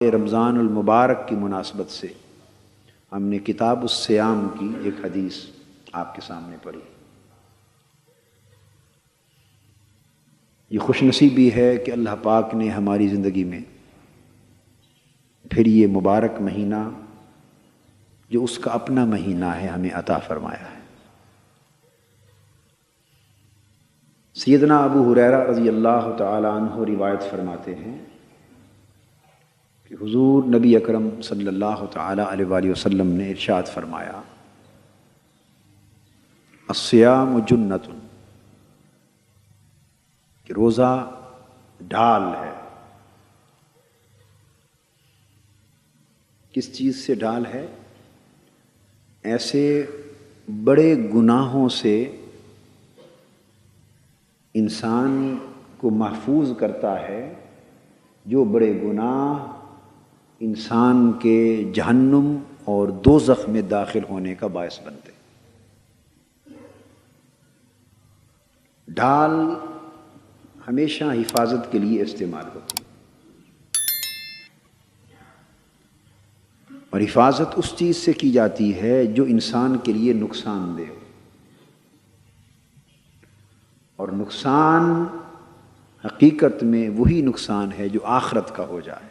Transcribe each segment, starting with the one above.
رمضان المبارک کی مناسبت سے ہم نے کتاب الصیام کی ایک حدیث آپ کے سامنے پڑھی۔ یہ خوش نصیبی ہے کہ اللہ پاک نے ہماری زندگی میں پھر یہ مبارک مہینہ جو اس کا اپنا مہینہ ہے ہمیں عطا فرمایا ہے۔ سیدنا ابو ہریرہ رضی اللہ تعالی عنہ روایت فرماتے ہیں کہ حضور نبی اکرم صلی اللہ تعالی علیہ وآلہ وسلم نے ارشاد فرمایا، الصیام جنۃ، کہ روزہ ڈھال ہے۔ کس چیز سے ڈھال ہے؟ ایسے بڑے گناہوں سے انسان کو محفوظ کرتا ہے جو بڑے گناہ انسان کے جہنم اور دوزخ میں داخل ہونے کا باعث بنتے۔ ڈھال ہمیشہ حفاظت کے لیے استعمال ہوتی ہے، اور حفاظت اس چیز سے کی جاتی ہے جو انسان کے لیے نقصان دہ ہو، اور نقصان حقیقت میں وہی نقصان ہے جو آخرت کا ہو جائے۔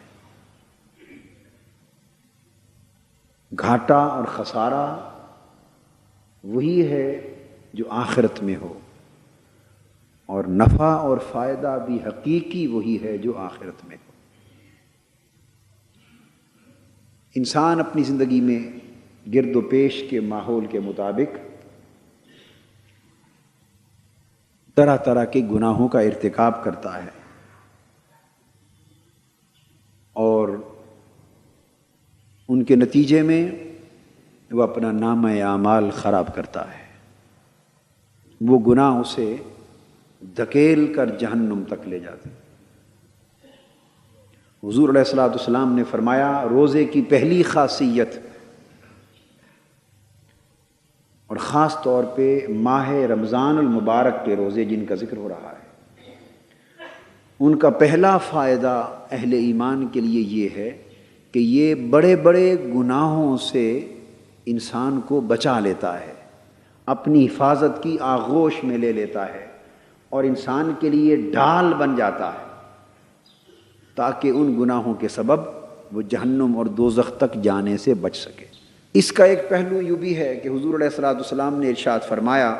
گھاٹا اور خسارہ وہی ہے جو آخرت میں ہو، اور نفع اور فائدہ بھی حقیقی وہی ہے جو آخرت میں ہو۔ انسان اپنی زندگی میں گرد و پیش کے ماحول کے مطابق طرح طرح کے گناہوں کا ارتکاب کرتا ہے، اور ان کے نتیجے میں وہ اپنا نامہ اعمال خراب کرتا ہے۔ وہ گناہ اسے دھکیل کر جہنم تک لے جاتے۔ حضور علیہ الصلوۃ والسلام نے فرمایا، روزے کی پہلی خاصیت، اور خاص طور پہ ماہ رمضان المبارک کے روزے جن کا ذکر ہو رہا ہے، ان کا پہلا فائدہ اہل ایمان کے لیے یہ ہے کہ یہ بڑے بڑے گناہوں سے انسان کو بچا لیتا ہے، اپنی حفاظت کی آغوش میں لے لیتا ہے، اور انسان کے لیے ڈھال بن جاتا ہے تاکہ ان گناہوں کے سبب وہ جہنم اور دوزخ تک جانے سے بچ سکے۔ اس کا ایک پہلو یہ بھی ہے کہ حضور علیہ الصلوۃ والسلام نے ارشاد فرمایا،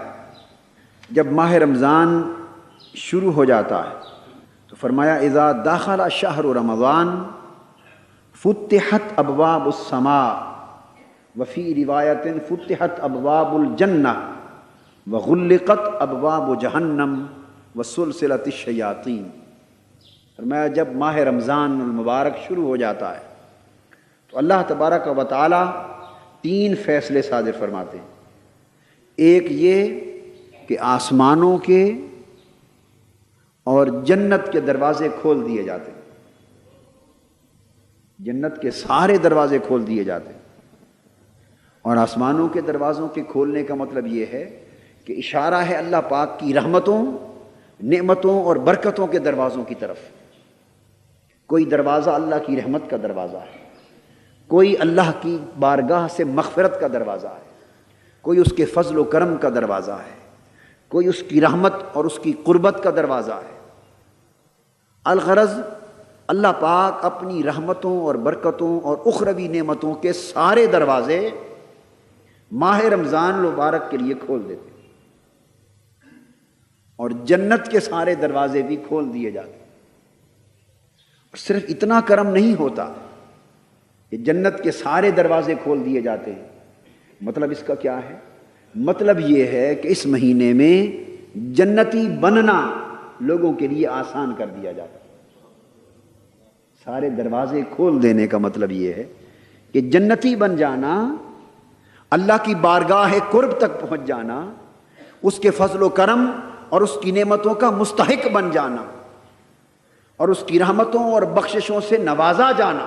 جب ماہ رمضان شروع ہو جاتا ہے تو فرمایا، اذا دخل شہر رمضان فتحت ابواب السماء وفی روایت فتحت ابواب الجنہ وغلقت ابواب جہنم وسلسلۃ الشیاطین۔ فرمایا جب ماہ رمضان المبارک شروع ہو جاتا ہے تو اللہ تبارک و تعالی 3 فیصلے صادر فرماتے ہیں۔ ایک یہ کہ آسمانوں کے اور جنت کے دروازے کھول دیے جاتے ہیں، جنت کے سارے دروازے کھول دیے جاتے ہیں، اور آسمانوں کے دروازوں کے کھولنے کا مطلب یہ ہے کہ اشارہ ہے اللہ پاک کی رحمتوں، نعمتوں اور برکتوں کے دروازوں کی طرف۔ کوئی دروازہ اللہ کی رحمت کا دروازہ ہے، کوئی اللہ کی بارگاہ سے مغفرت کا دروازہ ہے، کوئی اس کے فضل و کرم کا دروازہ ہے، کوئی اس کی رحمت اور اس کی قربت کا دروازہ ہے۔ الغرض اللہ پاک اپنی رحمتوں اور برکتوں اور اخروی نعمتوں کے سارے دروازے ماہ رمضان المبارک کے لیے کھول دیتے، اور جنت کے سارے دروازے بھی کھول دیے جاتے۔ اور صرف اتنا کرم نہیں ہوتا کہ جنت کے سارے دروازے کھول دیے جاتے ہیں، مطلب اس کا کیا ہے؟ مطلب یہ ہے کہ اس مہینے میں جنتی بننا لوگوں کے لیے آسان کر دیا جاتا ہے۔ سارے دروازے کھول دینے کا مطلب یہ ہے کہ جنتی بن جانا، اللہ کی بارگاہ قرب تک پہنچ جانا، اس کے فضل و کرم اور اس کی نعمتوں کا مستحق بن جانا، اور اس کی رحمتوں اور بخششوں سے نوازا جانا،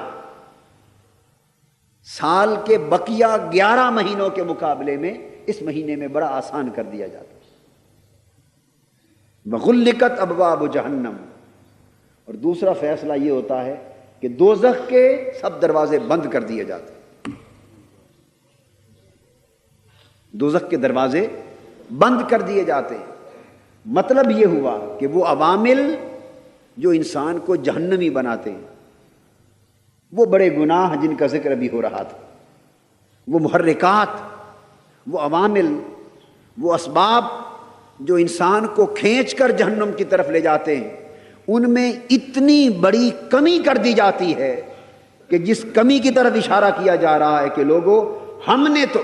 سال کے بقیہ 11 مہینوں کے مقابلے میں اس مہینے میں بڑا آسان کر دیا جاتا ہے۔ وغلقت ابواب جہنم، اور دوسرا فیصلہ یہ ہوتا ہے کہ دوزخ کے سب دروازے بند کر دیے جاتے، دوزخ کے دروازے بند کر دیے جاتے ہیں۔ مطلب یہ ہوا کہ وہ عوامل جو انسان کو جہنمی بناتے ہیں، وہ بڑے گناہ جن کا ذکر ابھی ہو رہا تھا، وہ محرکات، وہ عوامل، وہ اسباب جو انسان کو کھینچ کر جہنم کی طرف لے جاتے ہیں، ان میں اتنی بڑی کمی کر دی جاتی ہے کہ جس کمی کی طرف اشارہ کیا جا رہا ہے کہ لوگوں، ہم نے تو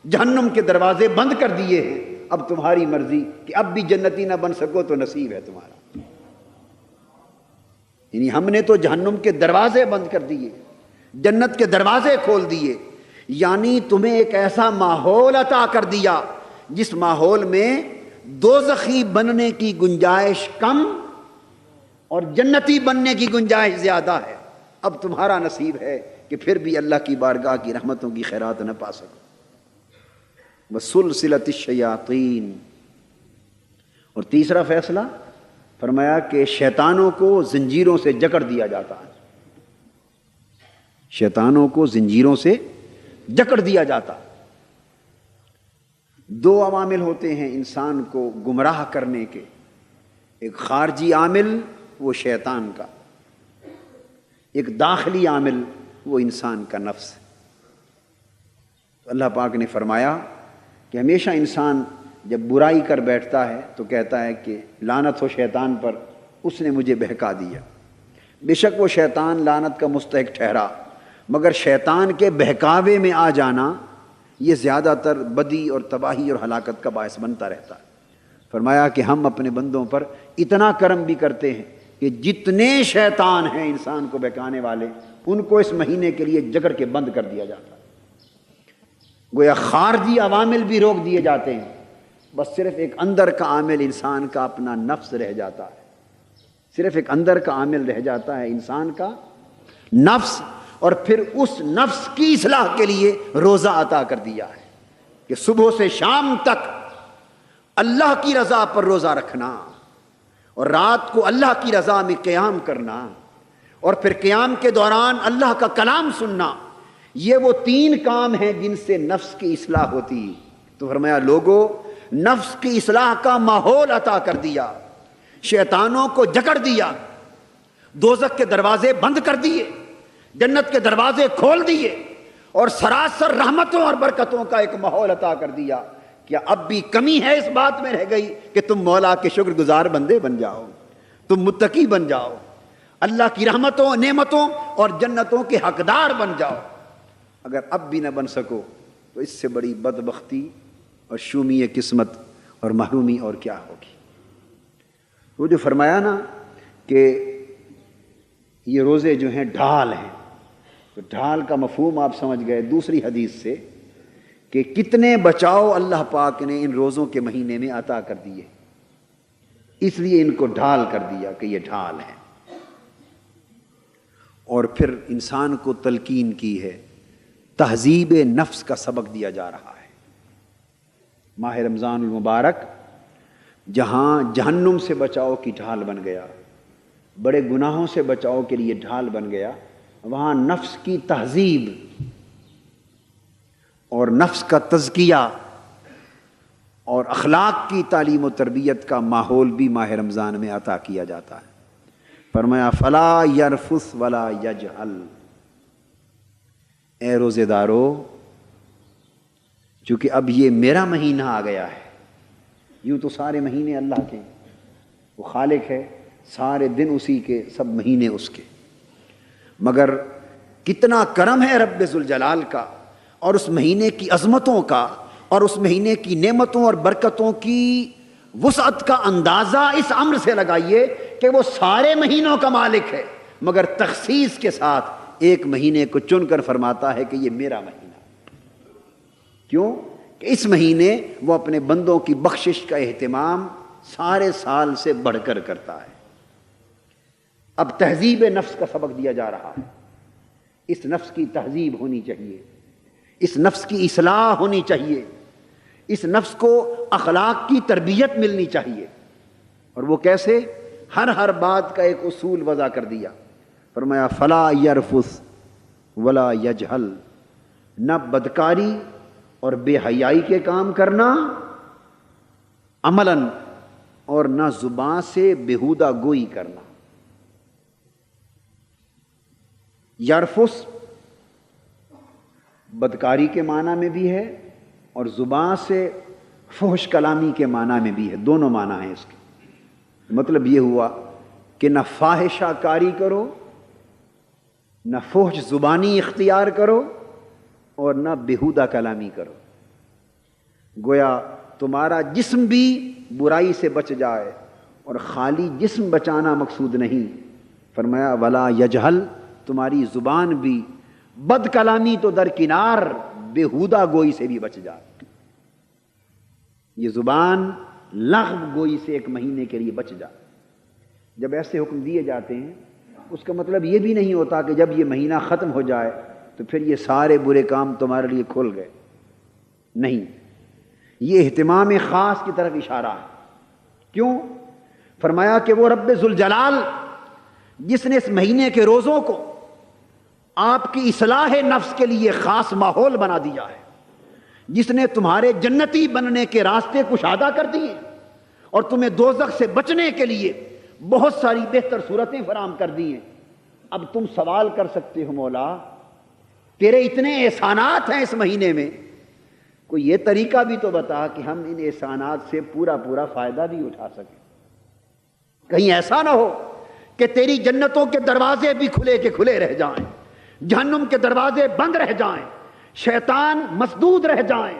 جہنم کے دروازے بند کر دیے ہیں، اب تمہاری مرضی کہ اب بھی جنتی نہ بن سکو تو نصیب ہے تمہارا۔ یعنی ہم نے تو جہنم کے دروازے بند کر دیے، جنت کے دروازے کھول دیے، یعنی تمہیں ایک ایسا ماحول عطا کر دیا جس ماحول میں دوزخی بننے کی گنجائش کم اور جنتی بننے کی گنجائش زیادہ ہے۔ اب تمہارا نصیب ہے کہ پھر بھی اللہ کی بارگاہ کی رحمتوں کی خیرات نہ پا سکو۔ وَسُلْسِلَةِ الشَّيَاطِينَ، اور تیسرا فیصلہ فرمایا کہ شیطانوں کو زنجیروں سے جکڑ دیا جاتا ہے، شیطانوں کو زنجیروں سے جکڑ دیا جاتا۔ دو عوامل ہوتے ہیں انسان کو گمراہ کرنے کے، ایک خارجی عامل وہ شیطان کا، ایک داخلی عامل وہ انسان کا نفس۔ تو اللہ پاک نے فرمایا کہ ہمیشہ انسان جب برائی کر بیٹھتا ہے تو کہتا ہے کہ لعنت ہو شیطان پر، اس نے مجھے بہکا دیا۔ بے شک وہ شیطان لعنت کا مستحق ٹھہرا، مگر شیطان کے بہکاوے میں آ جانا یہ زیادہ تر بدی اور تباہی اور ہلاکت کا باعث بنتا رہتا ہے۔ فرمایا کہ ہم اپنے بندوں پر اتنا کرم بھی کرتے ہیں کہ جتنے شیطان ہیں انسان کو بہکانے والے، ان کو اس مہینے کے لیے جکڑ کے بند کر دیا جاتا ہے۔ گویا خارجی عوامل بھی روک دیے جاتے ہیں، بس صرف ایک اندر کا عامل انسان کا اپنا نفس رہ جاتا ہے، صرف ایک اندر کا عامل رہ جاتا ہے انسان کا نفس، اور پھر اس نفس کی اصلاح کے لیے روزہ عطا کر دیا ہے کہ صبح سے شام تک اللہ کی رضا پر روزہ رکھنا، اور رات کو اللہ کی رضا میں قیام کرنا، اور پھر قیام کے دوران اللہ کا کلام سننا۔ یہ وہ تین کام ہیں جن سے نفس کی اصلاح ہوتی۔ تو فرمایا لوگوں، نفس کی اصلاح کا ماحول عطا کر دیا، شیطانوں کو جکڑ دیا، دوزخ کے دروازے بند کر دیے، جنت کے دروازے کھول دیے، اور سراسر رحمتوں اور برکتوں کا ایک ماحول عطا کر دیا۔ کیا اب بھی کمی ہے اس بات میں رہ گئی کہ تم مولا کے شکر گزار بندے بن جاؤ، تم متقی بن جاؤ، اللہ کی رحمتوں، نعمتوں اور جنتوں کے حقدار بن جاؤ؟ اگر اب بھی نہ بن سکو تو اس سے بڑی بدبختی اور شومی قسمت اور محرومی اور کیا ہوگی۔ وہ جو فرمایا نا کہ یہ روزے جو ہیں ڈھال ہیں، تو ڈھال کا مفہوم آپ سمجھ گئے دوسری حدیث سے کہ کتنے بچاؤ اللہ پاک نے ان روزوں کے مہینے میں عطا کر دیے، اس لیے ان کو ڈھال کر دیا کہ یہ ڈھال ہے۔ اور پھر انسان کو تلقین کی ہے، تہذیب نفس کا سبق دیا جا رہا ہے۔ ماہ رمضان المبارک جہاں جہنم سے بچاؤ کی ڈھال بن گیا، بڑے گناہوں سے بچاؤ کے لیے ڈھال بن گیا، وہاں نفس کی تہذیب اور نفس کا تزکیہ اور اخلاق کی تعلیم و تربیت کا ماحول بھی ماہ رمضان میں عطا کیا جاتا ہے۔ فرمایا فلا یرفث ولا یجہل، اے روزے دارو، چونکہ اب یہ میرا مہینہ آ گیا ہے، یوں تو سارے مہینے اللہ کے، وہ خالق ہے، سارے دن اسی کے، سب مہینے اس کے، مگر کتنا کرم ہے رب ذوالجلال کا اور اس مہینے کی عظمتوں کا اور اس مہینے کی نعمتوں اور برکتوں کی وسعت کا اندازہ اس امر سے لگائیے کہ وہ سارے مہینوں کا مالک ہے، مگر تخصیص کے ساتھ ایک مہینے کو چن کر فرماتا ہے کہ یہ میرا مہینہ۔ کیوں؟ کہ اس مہینے وہ اپنے بندوں کی بخشش کا اہتمام سارے سال سے بڑھ کر کرتا ہے۔ اب تہذیب نفس کا سبق دیا جا رہا ہے، اس نفس کی تہذیب ہونی چاہیے، اس نفس کی اصلاح ہونی چاہیے، اس نفس کو اخلاق کی تربیت ملنی چاہیے۔ اور وہ کیسے؟ ہر بات کا ایک اصول وضع کر دیا۔ فرمایا فلا یرفث ولا یجہل، نہ بدکاری اور بے حیائی کے کام کرنا عملاً، اور نہ زبان سے بیہودہ گوئی کرنا۔ یرفث بدکاری کے معنی میں بھی ہے اور زبان سے فحش کلامی کے معنی میں بھی ہے، دونوں معنی ہیں اس کے۔ مطلب یہ ہوا کہ نہ فاحشہ کاری کرو، نہ فحش زبانی اختیار کرو، اور نہ بیہودہ کلامی کرو۔ گویا تمہارا جسم بھی برائی سے بچ جائے، اور خالی جسم بچانا مقصود نہیں، فرمایا ولا یجہل، تمہاری زبان بھی بد کلامی تو درکنار، بیہودہ گوئی سے بھی بچ جائے۔ یہ زبان لغو گوئی سے ایک مہینے کے لیے بچ جائے۔ جب ایسے حکم دیے جاتے ہیں اس کا مطلب یہ بھی نہیں ہوتا کہ جب یہ مہینہ ختم ہو جائے تو پھر یہ سارے برے کام تمہارے لیے کھل گئے، نہیں، یہ اہتمام خاص کی طرف اشارہ ہے۔ کیوں؟ فرمایا کہ وہ رب ذوالجلال جس نے اس مہینے کے روزوں کو آپ کی اصلاح نفس کے لیے خاص ماحول بنا دیا ہے، جس نے تمہارے جنتی بننے کے راستے کشادہ کر دیے اور تمہیں دوزخ سے بچنے کے لیے بہت ساری بہتر صورتیں فراہم کر دی ہیں، اب تم سوال کر سکتے ہو مولا تیرے اتنے احسانات ہیں اس مہینے میں، کوئی یہ طریقہ بھی تو بتا کہ ہم ان احسانات سے پورا فائدہ بھی اٹھا سکیں۔ کہیں ایسا نہ ہو کہ تیری جنتوں کے دروازے بھی کھلے کے کھلے رہ جائیں، جہنم کے دروازے بند رہ جائیں، شیطان مسدود رہ جائیں،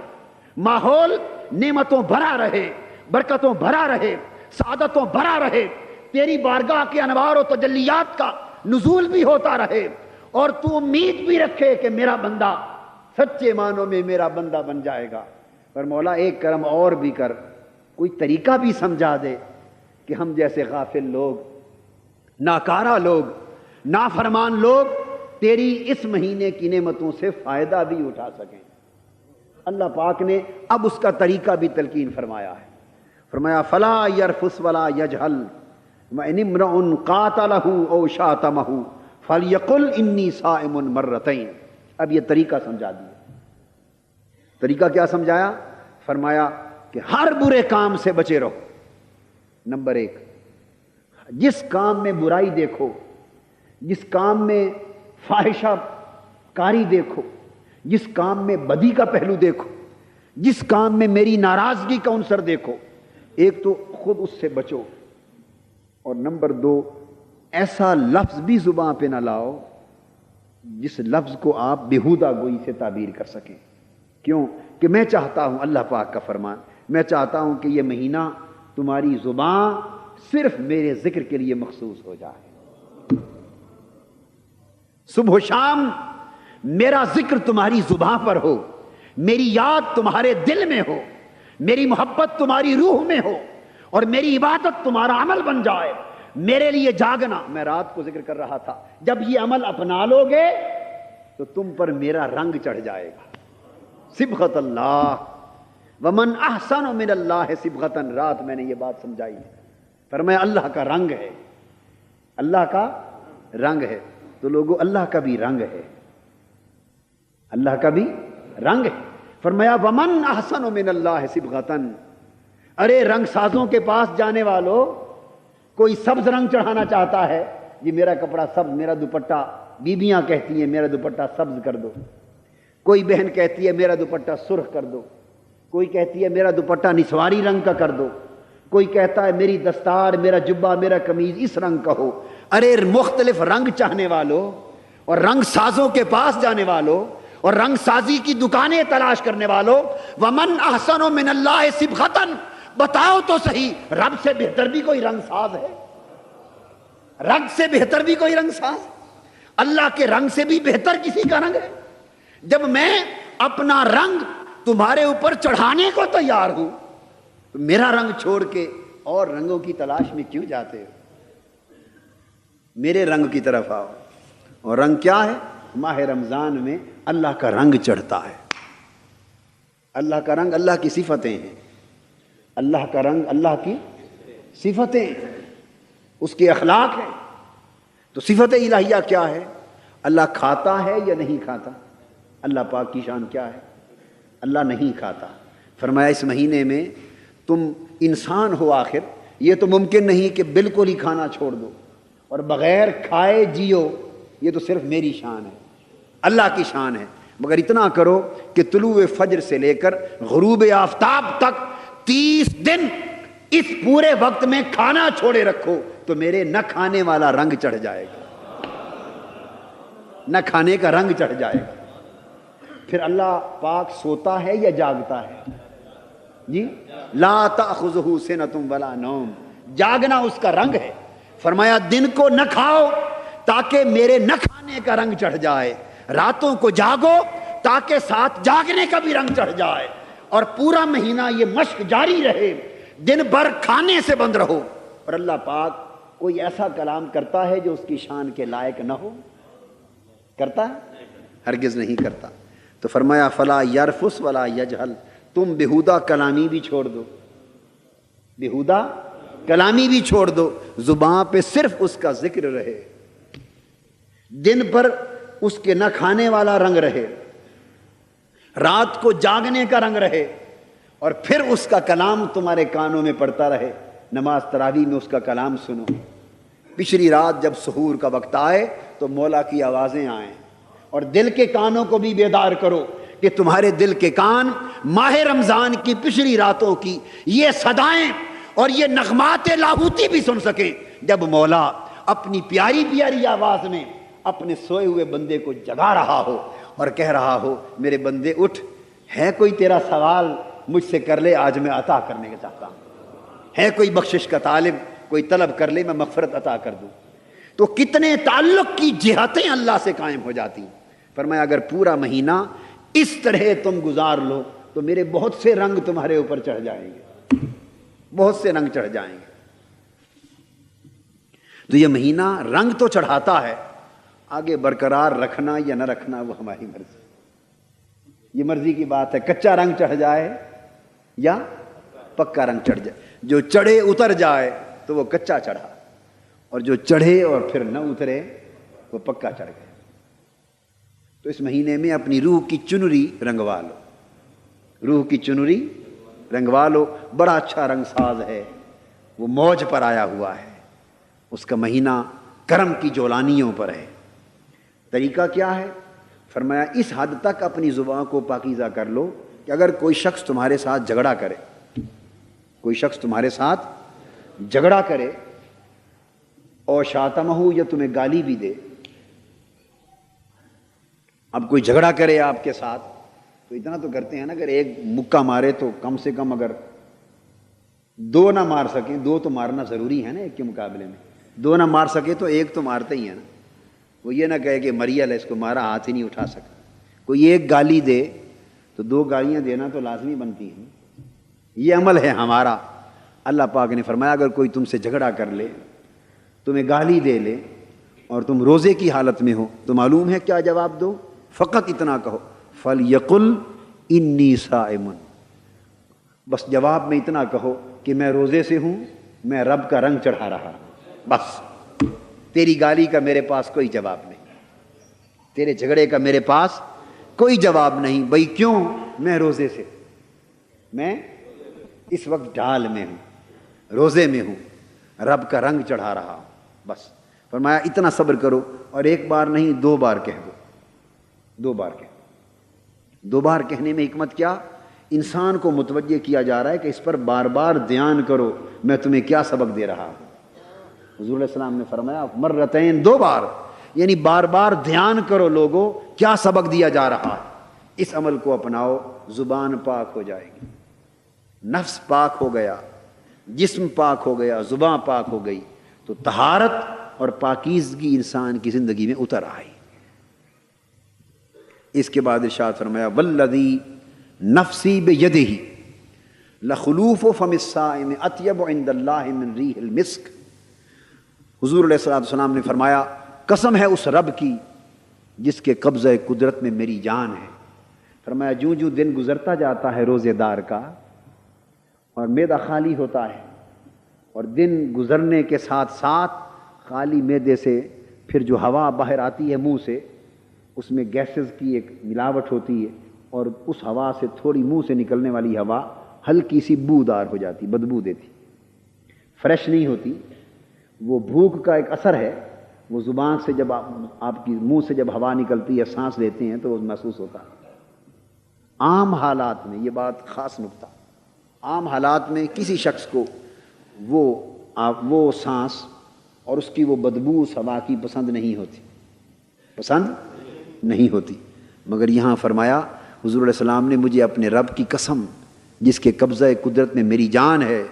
ماحول نعمتوں بھرا رہے، برکتوں بھرا رہے، سعادتوں بھرا رہے، تیری بارگاہ کے انوار و تجلیات کا نزول بھی ہوتا رہے، اور تو امید بھی رکھے کہ میرا بندہ سچے معنوں میں میرا بندہ بن جائے گا۔ پر مولا ایک کرم اور بھی کر، کوئی طریقہ بھی سمجھا دے کہ ہم جیسے غافل لوگ، ناکارہ لوگ، نافرمان لوگ تیری اس مہینے کی نعمتوں سے فائدہ بھی اٹھا سکیں۔ اللہ پاک نے اب اس کا طریقہ بھی تلقین فرمایا ہے، فرمایا فلا یرفث ولا یجہل وان امرؤ قاتلہ او شاتمہ فلیقل انی صائم مرتین۔ اب یہ طریقہ سمجھا دیا۔ طریقہ کیا سمجھایا؟ فرمایا کہ ہر برے کام سے بچے رہو۔ نمبر ایک، جس کام میں برائی دیکھو، جس کام میں فاحشہ کاری دیکھو، جس کام میں بدی کا پہلو دیکھو، جس کام میں میری ناراضگی کا عنصر دیکھو، ایک تو خود اس سے بچو، اور نمبر دو، ایسا لفظ بھی زبان پہ نہ لاؤ جس لفظ کو آپ بیہودہ گوئی سے تعبیر کر سکیں۔ کیوں؟ کہ میں چاہتا ہوں، اللہ پاک کا فرمان، میں چاہتا ہوں کہ یہ مہینہ تمہاری زبان صرف میرے ذکر کے لیے مخصوص ہو جائے، صبح و شام میرا ذکر تمہاری زبان پر ہو، میری یاد تمہارے دل میں ہو، میری محبت تمہاری روح میں ہو، اور میری عبادت تمہارا عمل بن جائے۔ میرے لیے جاگنا، میں رات کو ذکر کر رہا تھا، جب یہ عمل اپنا لو گے تو تم پر میرا رنگ چڑھ جائے گا۔ صبغۃ اللہ ومن احسن من اللہ صبغۃ، رات میں نے یہ بات سمجھائی، فرمایا اللہ کا رنگ ہے، اللہ کا رنگ ہے، تو لوگوں اللہ کا بھی رنگ ہے، اللہ کا بھی رنگ ہے۔ فرمایا ومن احسن من اللہ صبغۃ، ارے رنگ سازوں کے پاس جانے والوں، کوئی سبز رنگ چڑھانا چاہتا ہے، جی میرا کپڑا سبز، میرا دوپٹہ، بیویاں کہتی ہیں میرا دوپٹہ سبز کر دو، کوئی بہن کہتی ہے میرا دوپٹہ سرخ کر دو، کوئی کہتی ہے میرا دوپٹہ نسواری رنگ کا کر دو، کوئی کہتا ہے میری دستار، میرا جبہ، میرا قمیض اس رنگ کا ہو۔ ارے مختلف رنگ چاہنے والوں اور رنگ سازوں کے پاس جانے والوں اور رنگ سازی کی دکانیں تلاش کرنے والوں، ومن احسن من اللہ صبغۃ، بتاؤ تو صحیح رب سے بہتر بھی کوئی رنگ ساز ہے؟ رنگ سے بہتر بھی کوئی رنگ ساز؟ اللہ کے رنگ سے بھی بہتر کسی کا رنگ ہے؟ جب میں اپنا رنگ تمہارے اوپر چڑھانے کو تیار ہوں تو میرا رنگ چھوڑ کے اور رنگوں کی تلاش میں کیوں جاتے ہو؟ میرے رنگ کی طرف آؤ۔ اور رنگ کیا ہے؟ ماہ رمضان میں اللہ کا رنگ چڑھتا ہے۔ اللہ کا رنگ اللہ کی صفتیں ہیں، اللہ کا رنگ اللہ کی صفتیں ہیں، اس کے اخلاق ہیں۔ تو صفت الہیہ کیا ہے؟ اللہ کھاتا ہے یا نہیں کھاتا؟ اللہ پاک کی شان کیا ہے؟ اللہ نہیں کھاتا۔ فرمایا اس مہینے میں تم انسان ہو، آخر یہ تو ممکن نہیں کہ بالکل ہی کھانا چھوڑ دو اور بغیر کھائے جیو، یہ تو صرف میری شان ہے، اللہ کی شان ہے، مگر اتنا کرو کہ طلوع فجر سے لے کر غروب آفتاب تک 30 دن اس پورے وقت میں کھانا چھوڑے رکھو تو میرے نہ کھانے والا رنگ چڑھ جائے گا، نہ کھانے کا رنگ چڑھ جائے گا۔ پھر اللہ پاک سوتا ہے یا جاگتا ہے؟ جی، لا تأخذہ سنۃ ولا نوم، جاگنا اس کا رنگ ہے۔ فرمایا دن کو نہ کھاؤ تاکہ میرے نہ کھانے کا رنگ چڑھ جائے، راتوں کو جاگو تاکہ ساتھ جاگنے کا بھی رنگ چڑھ جائے، اور پورا مہینہ یہ مشق جاری رہے، دن بھر کھانے سے بند رہو۔ اور اللہ پاک کوئی ایسا کلام کرتا ہے جو اس کی شان کے لائق نہ ہو؟ کرتا ہے؟ ہرگز نہیں کرتا۔ تو فرمایا فلا یرفس ولا یجہل، تم بیہودہ کلامی بھی چھوڑ دو، بیہودہ کلامی بھی چھوڑ دو، زبان پہ صرف اس کا ذکر رہے، دن پر اس کے نہ کھانے والا رنگ رہے، رات کو جاگنے کا رنگ رہے، اور پھر اس کا کلام تمہارے کانوں میں پڑتا رہے، نماز تراویح میں اس کا کلام سنو، پچھلی رات جب سحور کا وقت آئے تو مولا کی آوازیں آئیں، اور دل کے کانوں کو بھی بیدار کرو کہ تمہارے دل کے کان ماہ رمضان کی پچھلی راتوں کی یہ صدائیں اور یہ نغمات لاہوتی بھی سن سکیں، جب مولا اپنی پیاری پیاری آواز میں اپنے سوئے ہوئے بندے کو جگا رہا ہو اور کہہ رہا ہو میرے بندے اٹھ، ہے کوئی تیرا سوال مجھ سے کر لے، آج میں عطا کرنے کا چاہتا ہوں، ہے کوئی بخشش کا طالب کوئی طلب کر لے، میں مغفرت عطا کر دوں۔ تو کتنے تعلق کی جہتیں اللہ سے قائم ہو جاتی ہیں۔ فرمایا اگر پورا مہینہ اس طرح تم گزار لو تو میرے بہت سے رنگ تمہارے اوپر چڑھ جائیں گے، بہت سے رنگ چڑھ جائیں گے۔ تو یہ مہینہ رنگ تو چڑھاتا ہے، آگے برقرار رکھنا یا نہ رکھنا وہ ہماری مرضی، یہ مرضی کی بات ہے، کچا رنگ چڑھ جائے یا پکا رنگ چڑھ جائے، جو چڑھے اتر جائے تو وہ کچا چڑھا، اور جو چڑھے اور پھر نہ اترے وہ پکا چڑھ گئے۔ تو اس مہینے میں اپنی روح کی چنری رنگوا لو، روح کی چنری رنگوا لو، بڑا اچھا رنگ ساز ہے، وہ موج پر آیا ہوا ہے، اس کا مہینہ کرم کی جولانیوں پر ہے۔ طریقہ کیا ہے؟ فرمایا اس حد تک اپنی زبان کو پاکیزہ کر لو کہ اگر کوئی شخص تمہارے ساتھ جھگڑا کرے، کوئی شخص تمہارے ساتھ جھگڑا کرے اور شاتمہ یا تمہیں گالی بھی دے، اب کوئی جھگڑا کرے آپ کے ساتھ تو اتنا تو کرتے ہیں نا، اگر ایک مکہ مارے تو کم سے کم اگر دو نہ مار سکیں، دو تو مارنا ضروری ہے نا ایک کے مقابلے میں، دو نہ مار سکے تو ایک تو مارتے ہی ہے نا۔ وہ یہ نہ کہے کہ مریل ہے اس کو مارا، ہاتھ ہی نہیں اٹھا سکا، کوئی ایک گالی دے تو دو گالیاں دینا تو لازمی بنتی ہیں، یہ عمل ہے ہمارا۔ اللہ پاک نے فرمایا اگر کوئی تم سے جھگڑا کر لے، تمہیں گالی دے لے اور تم روزے کی حالت میں ہو تو معلوم ہے کیا جواب دو؟ فقط اتنا کہو فَلْيَقُلْ إِنِّي صَائِمٌ، بس جواب میں اتنا کہو کہ میں روزے سے ہوں، میں رب کا رنگ چڑھا رہا، بس تیری گالی کا میرے پاس کوئی جواب نہیں، تیرے جھگڑے کا میرے پاس کوئی جواب نہیں۔ بھئی کیوں؟ میں روزے سے، میں اس وقت ڈھال میں ہوں، روزے میں ہوں، رب کا رنگ چڑھا رہا ہوں، بس۔ فرمایا اتنا صبر کرو، اور ایک بار نہیں 2 بار کہہ دو، 2 بار کہہ دو۔ 2 بار کہنے میں حکمت کیا؟ انسان کو متوجہ کیا جا رہا ہے کہ اس پر بار بار دھیان کرو میں تمہیں کیا سبق دے رہا ہوں۔ حضور علیہ السلام نے فرمایا مرتین، 2 بار، یعنی بار بار دھیان کرو لوگوں کیا سبق دیا جا رہا ہے، اس عمل کو اپناؤ، زبان پاک ہو جائے گی، نفس پاک ہو گیا، جسم پاک ہو گیا، زبان پاک ہو گئی، تو طہارت اور پاکیزگی انسان کی زندگی میں اتر آئی۔ اس کے بعد ارشاد فرمایا والذی نفسی بیدہ لخلوف فم الصائم اطیب عند اللہ من ریح المسک۔ حضور علیہ السلام نے فرمایا قسم ہے اس رب کی جس کے قبضہ قدرت میں میری جان ہے۔ فرمایا جوں جوں دن گزرتا جاتا ہے روزے دار کا اور معدہ خالی ہوتا ہے، اور دن گزرنے کے ساتھ ساتھ خالی معدے سے پھر جو ہوا باہر آتی ہے منہ سے، اس میں گیسز کی ایک ملاوٹ ہوتی ہے، اور اس ہوا سے تھوڑی منہ سے نکلنے والی ہوا ہلکی سی بودار ہو جاتی، بدبو دیتی، فریش نہیں ہوتی۔ وہ بھوک کا ایک اثر ہے، وہ زبان سے جب آپ کی منہ سے جب ہوا نکلتی ہے، سانس لیتے ہیں تو وہ محسوس ہوتا ہے۔ عام حالات میں، یہ بات خاص نکتہ، عام حالات میں کسی شخص کو وہ سانس اور اس کی وہ بدبو اس ہوا کی پسند نہیں ہوتی، مگر یہاں فرمایا حضور علیہ السلام نے، مجھے اپنے رب کی قسم جس کے قبضہ قدرت میں میری جان ہے،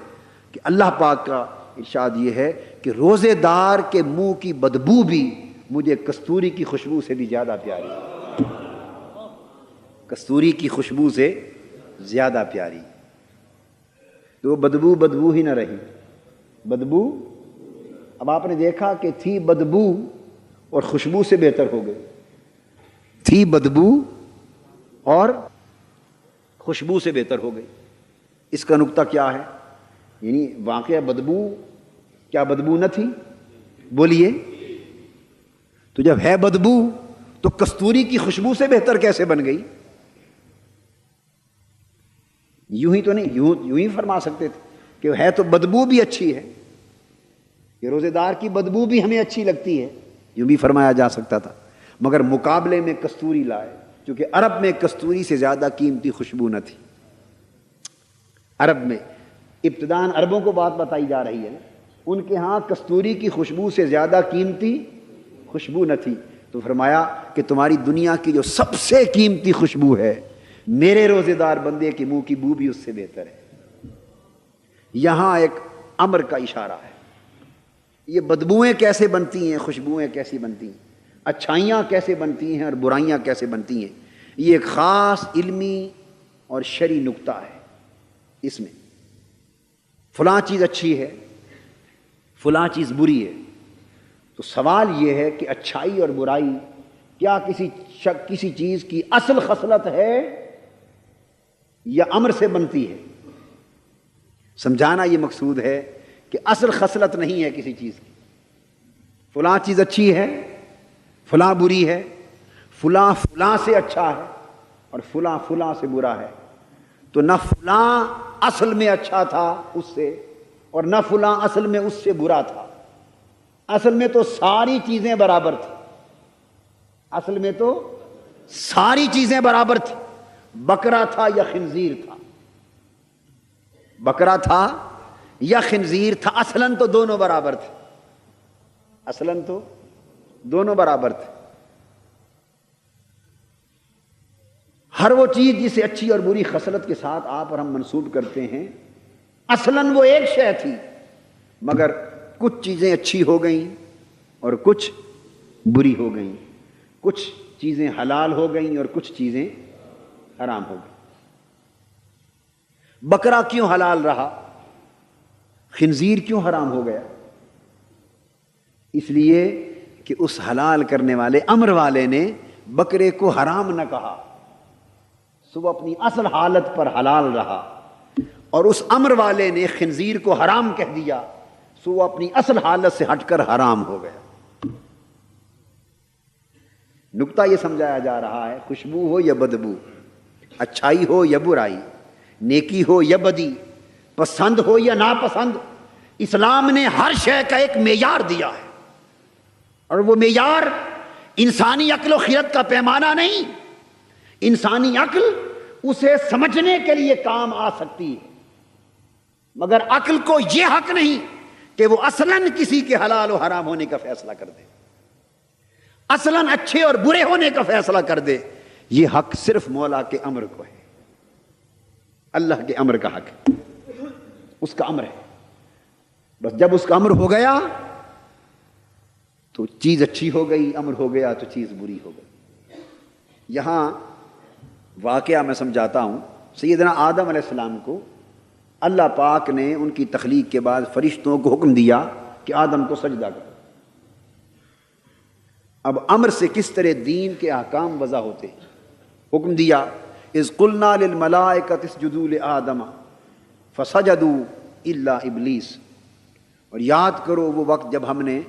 کہ اللہ پاک کا ارشاد یہ ہے کہ روزے دار کے منہ کی بدبو بھی مجھے کستوری کی خوشبو سے بھی زیادہ پیاری ہے، کستوری کی خوشبو سے زیادہ پیاری۔ تو وہ بدبو ہی نہ رہی، بدبو اب آپ نے دیکھا کہ تھی بدبو اور خوشبو سے بہتر ہو گئی، تھی بدبو اور خوشبو سے بہتر ہو گئی۔ اس کا نقطہ کیا ہے؟ یعنی واقعہ کیا بدبو نہ تھی؟ بولیے، تو جب ہے بدبو تو کستوری کی خوشبو سے بہتر کیسے بن گئی؟ یوں ہی تو نہیں، یوں ہی فرما سکتے تھے کہ ہے تو بدبو بھی اچھی ہے، کہ روزے دار کی بدبو بھی ہمیں اچھی لگتی ہے، یوں بھی فرمایا جا سکتا تھا، مگر مقابلے میں کستوری لائے، کیونکہ عرب میں کستوری سے زیادہ قیمتی خوشبو نہ تھی۔ عرب میں ابتداً عربوں کو بات بتائی جا رہی ہے، ان کے ہاں کستوری کی خوشبو سے زیادہ قیمتی خوشبو نہ تھی، تو فرمایا کہ تمہاری دنیا کی جو سب سے قیمتی خوشبو ہے، میرے روزے دار بندے کے منہ کی بو بھی اس سے بہتر ہے۔ یہاں ایک امر کا اشارہ ہے۔ یہ بدبوئیں کیسے بنتی ہیں، خوشبوئیں کیسی بنتی ہیں، اچھائیاں کیسے بنتی ہیں اور برائیاں کیسے بنتی ہیں، یہ ایک خاص علمی اور شرعی نکتہ ہے۔ اس میں فلاں چیز اچھی ہے، فلاں چیز بری ہے، تو سوال یہ ہے کہ اچھائی اور برائی کیا کسی چیز کی اصل خصلت ہے یا امر سے بنتی ہے؟ سمجھانا یہ مقصود ہے کہ اصل خصلت نہیں ہے کسی چیز کی، فلاں چیز اچھی ہے، فلاں بری ہے، فلاں فلاں سے اچھا ہے اور فلاں فلاں سے برا ہے، تو نہ فلاں اصل میں اچھا تھا اس سے اور نہ فلاں اصل میں اس سے برا تھا، اصل میں تو ساری چیزیں برابر تھی، اصل میں تو ساری چیزیں برابر تھی، بکرا تھا یا خنزیر تھا، بکرا تھا یا خنزیر تھا، اصلاً تو دونوں برابر تھے، اصلاً تو دونوں برابر تھے۔ ہر وہ چیز جسے اچھی اور بری خصلت کے ساتھ آپ اور ہم منسوب کرتے ہیں، اصلاً وہ ایک شے تھی، مگر کچھ چیزیں اچھی ہو گئیں اور کچھ بری ہو گئیں، کچھ چیزیں حلال ہو گئیں اور کچھ چیزیں حرام ہو گئیں۔ بکرا کیوں حلال رہا، خنزیر کیوں حرام ہو گیا؟ اس لیے کہ اس حلال کرنے والے امر والے نے بکرے کو حرام نہ کہا، سو وہ اپنی اصل حالت پر حلال رہا، اور اس امر والے نے خنزیر کو حرام کہہ دیا، سو وہ اپنی اصل حالت سے ہٹ کر حرام ہو گیا۔ نکتہ یہ سمجھایا جا رہا ہے، خوشبو ہو یا بدبو، اچھائی ہو یا برائی، نیکی ہو یا بدی، پسند ہو یا ناپسند، اسلام نے ہر شے کا ایک معیار دیا ہے، اور وہ معیار انسانی عقل و خرد کا پیمانہ نہیں، انسانی عقل اسے سمجھنے کے لیے کام آ سکتی ہے، مگر عقل کو یہ حق نہیں کہ وہ اصلاً کسی کے حلال و حرام ہونے کا فیصلہ کر دے، اصلاً اچھے اور برے ہونے کا فیصلہ کر دے۔ یہ حق صرف مولا کے امر کو ہے، اللہ کے امر کا حق ہے، اس کا امر ہے، بس جب اس کا امر ہو گیا تو چیز اچھی ہو گئی، امر ہو گیا تو چیز بری ہو گئی۔ یہاں واقعہ میں سمجھاتا ہوں، سیدنا آدم علیہ السلام کو اللہ پاک نے ان کی تخلیق کے بعد فرشتوں کو حکم دیا کہ آدم کو سجدہ کرو۔ اب امر سے کس طرح دین کے احکام وضع ہوتے ہیں؟ حکم دیا، اذ قلنا للملائکۃ اسجدوا لآدم فسجدوا الا ابلیس، اور یاد کرو وہ وقت جب ہم نے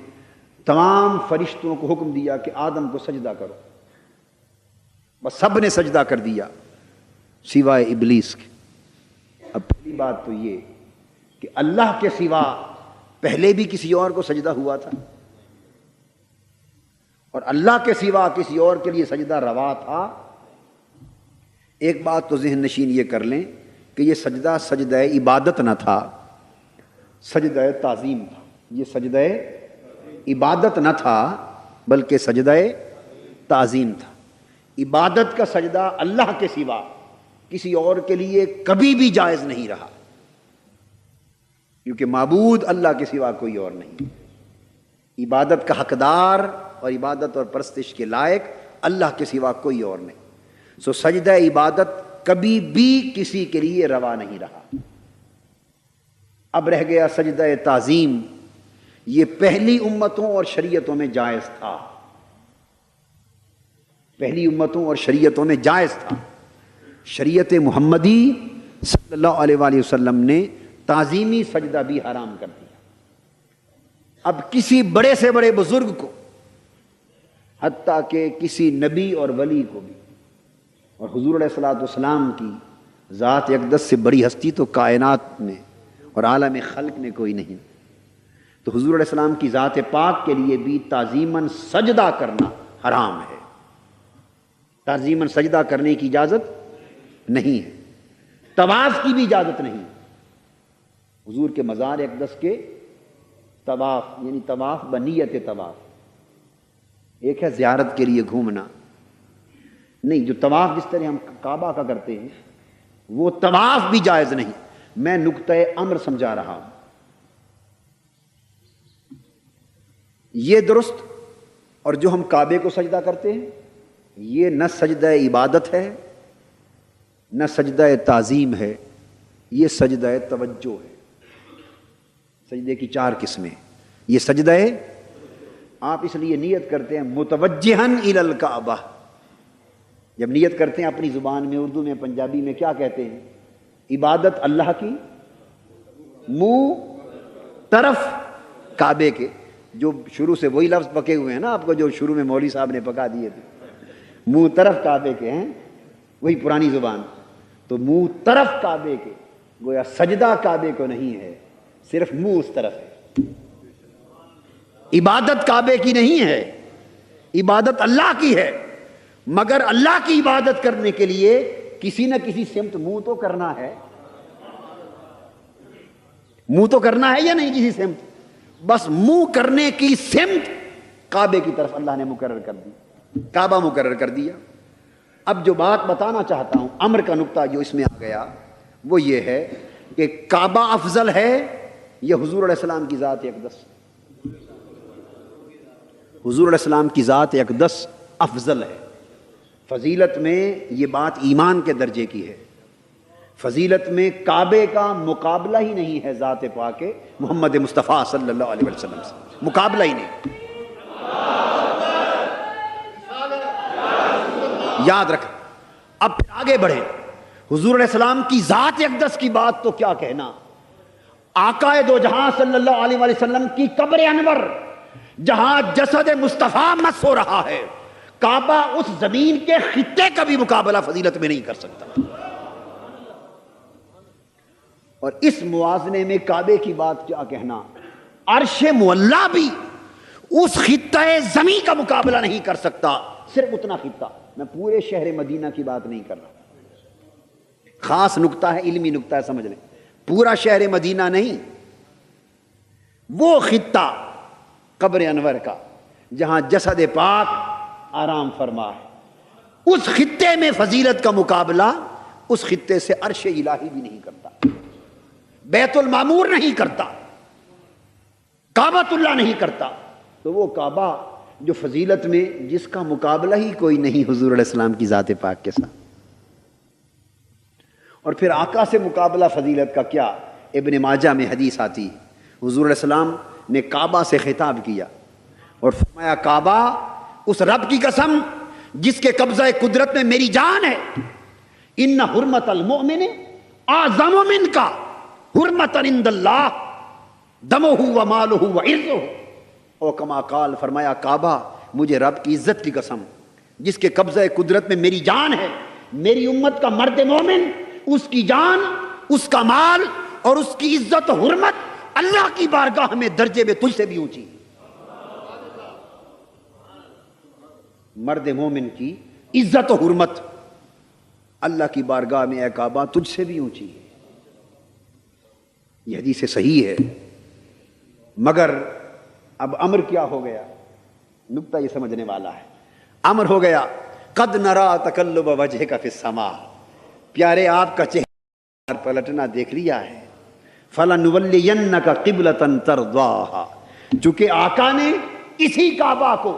تمام فرشتوں کو حکم دیا کہ آدم کو سجدہ کرو، بس سب نے سجدہ کر دیا سوائے ابلیس کے۔ اب پہلی بات تو یہ کہ اللہ کے سوا پہلے بھی کسی اور کو سجدہ ہوا تھا، اور اللہ کے سوا کسی اور کے لیے سجدہ روا تھا؟ ایک بات تو ذہن نشین یہ کر لیں کہ یہ سجدہ سجدہ عبادت نہ تھا، سجدہ تعظیم تھا۔ یہ سجدہ عبادت نہ تھا بلکہ سجدہ تعظیم تھا۔ عبادت کا سجدہ اللہ کے سوا کسی اور کے لیے کبھی بھی جائز نہیں رہا، کیونکہ معبود اللہ کے سوا کوئی اور نہیں۔ عبادت کا حقدار اور عبادت اور پرستش کے لائق اللہ کے سوا کوئی اور نہیں۔ سو سجدہ عبادت کبھی بھی کسی کے لیے روا نہیں رہا۔ اب رہ گیا سجدہ تعظیم، یہ پہلی امتوں اور شریعتوں میں جائز تھا، پہلی امتوں اور شریعتوں میں جائز تھا۔ شریعت محمدی صلی اللہ علیہ وآلہ وسلم نے تعظیمی سجدہ بھی حرام کر دیا۔ اب کسی بڑے سے بڑے بزرگ کو، حتیٰ کہ کسی نبی اور ولی کو بھی، اور حضور علیہ الصلوۃ والسلام کی ذات اقدس سے بڑی ہستی تو کائنات میں اور عالم خلق میں کوئی نہیں، تو حضور علیہ السلام کی ذات پاک کے لیے بھی تعظیماً سجدہ کرنا حرام ہے، تعظیماً سجدہ کرنے کی اجازت نہیں ہے، طواف کی بھی اجازت نہیں۔ حضور کے مزار اقدس کے طواف، یعنی طواف بنیت طواف، ایک ہے زیارت کے لیے گھومنا، نہیں، جو طواف جس طرح ہم کعبہ کا کرتے ہیں وہ طواف بھی جائز نہیں۔ میں نقطہ امر سمجھا رہا ہوں، یہ درست، اور جو ہم کعبے کو سجدہ کرتے ہیں یہ نہ سجدہ عبادت ہے نہ سجدہ تعظیم ہے، یہ سجدہ توجہ ہے۔ سجدے کی چار قسمیں، یہ سجدہ آپ اس لیے نیت کرتے ہیں متوجہن الی الکعبہ، جب نیت کرتے ہیں اپنی زبان میں، اردو میں، پنجابی میں کیا کہتے ہیں؟ عبادت اللہ کی منہ طرف کعبے کے، جو شروع سے وہی لفظ پکے ہوئے ہیں نا آپ کو، جو شروع میں مولوی صاحب نے پکا دیے تھے، منہ طرف کعبے کے ہیں، وہی پرانی زبان، تو منہ طرف کعبے کے، گویا سجدہ کعبے کو نہیں ہے، صرف منہ اس طرف ہے۔ عبادت کعبے کی نہیں ہے، عبادت اللہ کی ہے، مگر اللہ کی عبادت کرنے کے لیے کسی نہ کسی سمت منہ تو کرنا ہے، منہ تو کرنا ہے یا نہیں کسی سمت، بس منہ کرنے کی سمت کعبے کی طرف اللہ نے مقرر کر دی، کعبہ مقرر کر دیا۔ اب جو بات بتانا چاہتا ہوں، امر کا نقطہ جو اس میں آ گیا وہ یہ ہے کہ کعبہ افضل ہے یا حضور علیہ السلام کی ذات اقدس؟ حضور علیہ السلام کی ذات اقدس افضل ہے۔ فضیلت میں یہ بات ایمان کے درجے کی ہے، فضیلت میں کعبے کا مقابلہ ہی نہیں ہے ذات پاک محمد مصطفیٰ صلی اللہ علیہ وسلم سے، مقابلہ ہی نہیں۔ یاد رکھ، اب پھر آگے بڑھیں، حضور علیہ السلام کی ذات اقدس کی بات تو کیا کہنا، آقا دو جہاں صلی اللہ علیہ وسلم کی قبر انور جہاں جسد مصطفیٰ مس ہو رہا ہے، کعبہ اس زمین کے خطے کا بھی مقابلہ فضیلت میں نہیں کر سکتا۔ اور اس موازنے میں کعبے کی بات کیا کہنا، عرش معلیٰ بھی اس خطہ زمین کا مقابلہ نہیں کر سکتا، صرف اتنا خطہ، میں پورے شہر مدینہ کی بات نہیں کر رہا، خاص نقطہ ہے، علمی نقطہ ہے، سمجھ لیں، پورا شہر مدینہ نہیں، وہ خطہ قبر انور کا جہاں جسد پاک آرام فرما ہے، اس خطے میں فضیلت کا مقابلہ اس خطے سے عرش الہی بھی نہیں کرتا، بیت المعمور نہیں کرتا، کعبۃ اللہ نہیں کرتا۔ تو وہ کعبہ جو فضیلت میں جس کا مقابلہ ہی کوئی نہیں حضور علیہ السلام کی ذات پاک کے ساتھ، اور پھر آقا سے مقابلہ فضیلت کا کیا؟ ابن ماجہ میں حدیث آتی، حضور علیہ السلام نے کعبہ سے خطاب کیا اور فرمایا، کعبہ اس رب کی قسم جس کے قبضہ قدرت میں میری جان ہے، ان حرمت المؤمن اعظم من کا حرمت عند اللہ دمہ و مالہ و عرضہ، او کما قال، فرمایا کعبہ مجھے رب کی عزت کی قسم جس کے قبضہ قدرت میں میری جان ہے، میری امت کا مرد مومن، اس کی جان، اس کا مال اور اس کی عزت و حرمت اللہ کی بارگاہ میں درجے میں تجھ سے بھی اونچی۔ مرد مومن کی عزت و حرمت اللہ کی بارگاہ میں اے کعبہ تجھ سے بھی اونچی ہے۔ یہ حدیث صحیح ہے، مگر اب امر کیا ہو گیا؟ نکتہ یہ سمجھنے والا ہے۔ امر ہو گیا قد نرا تقلب وجہک فی السماء، پیارے آپ کا چہرہ پلٹنا دیکھ لیا ہے، فلنولینک قبلۃ ترضاها، چونکہ آقا نے اسی کعبہ کو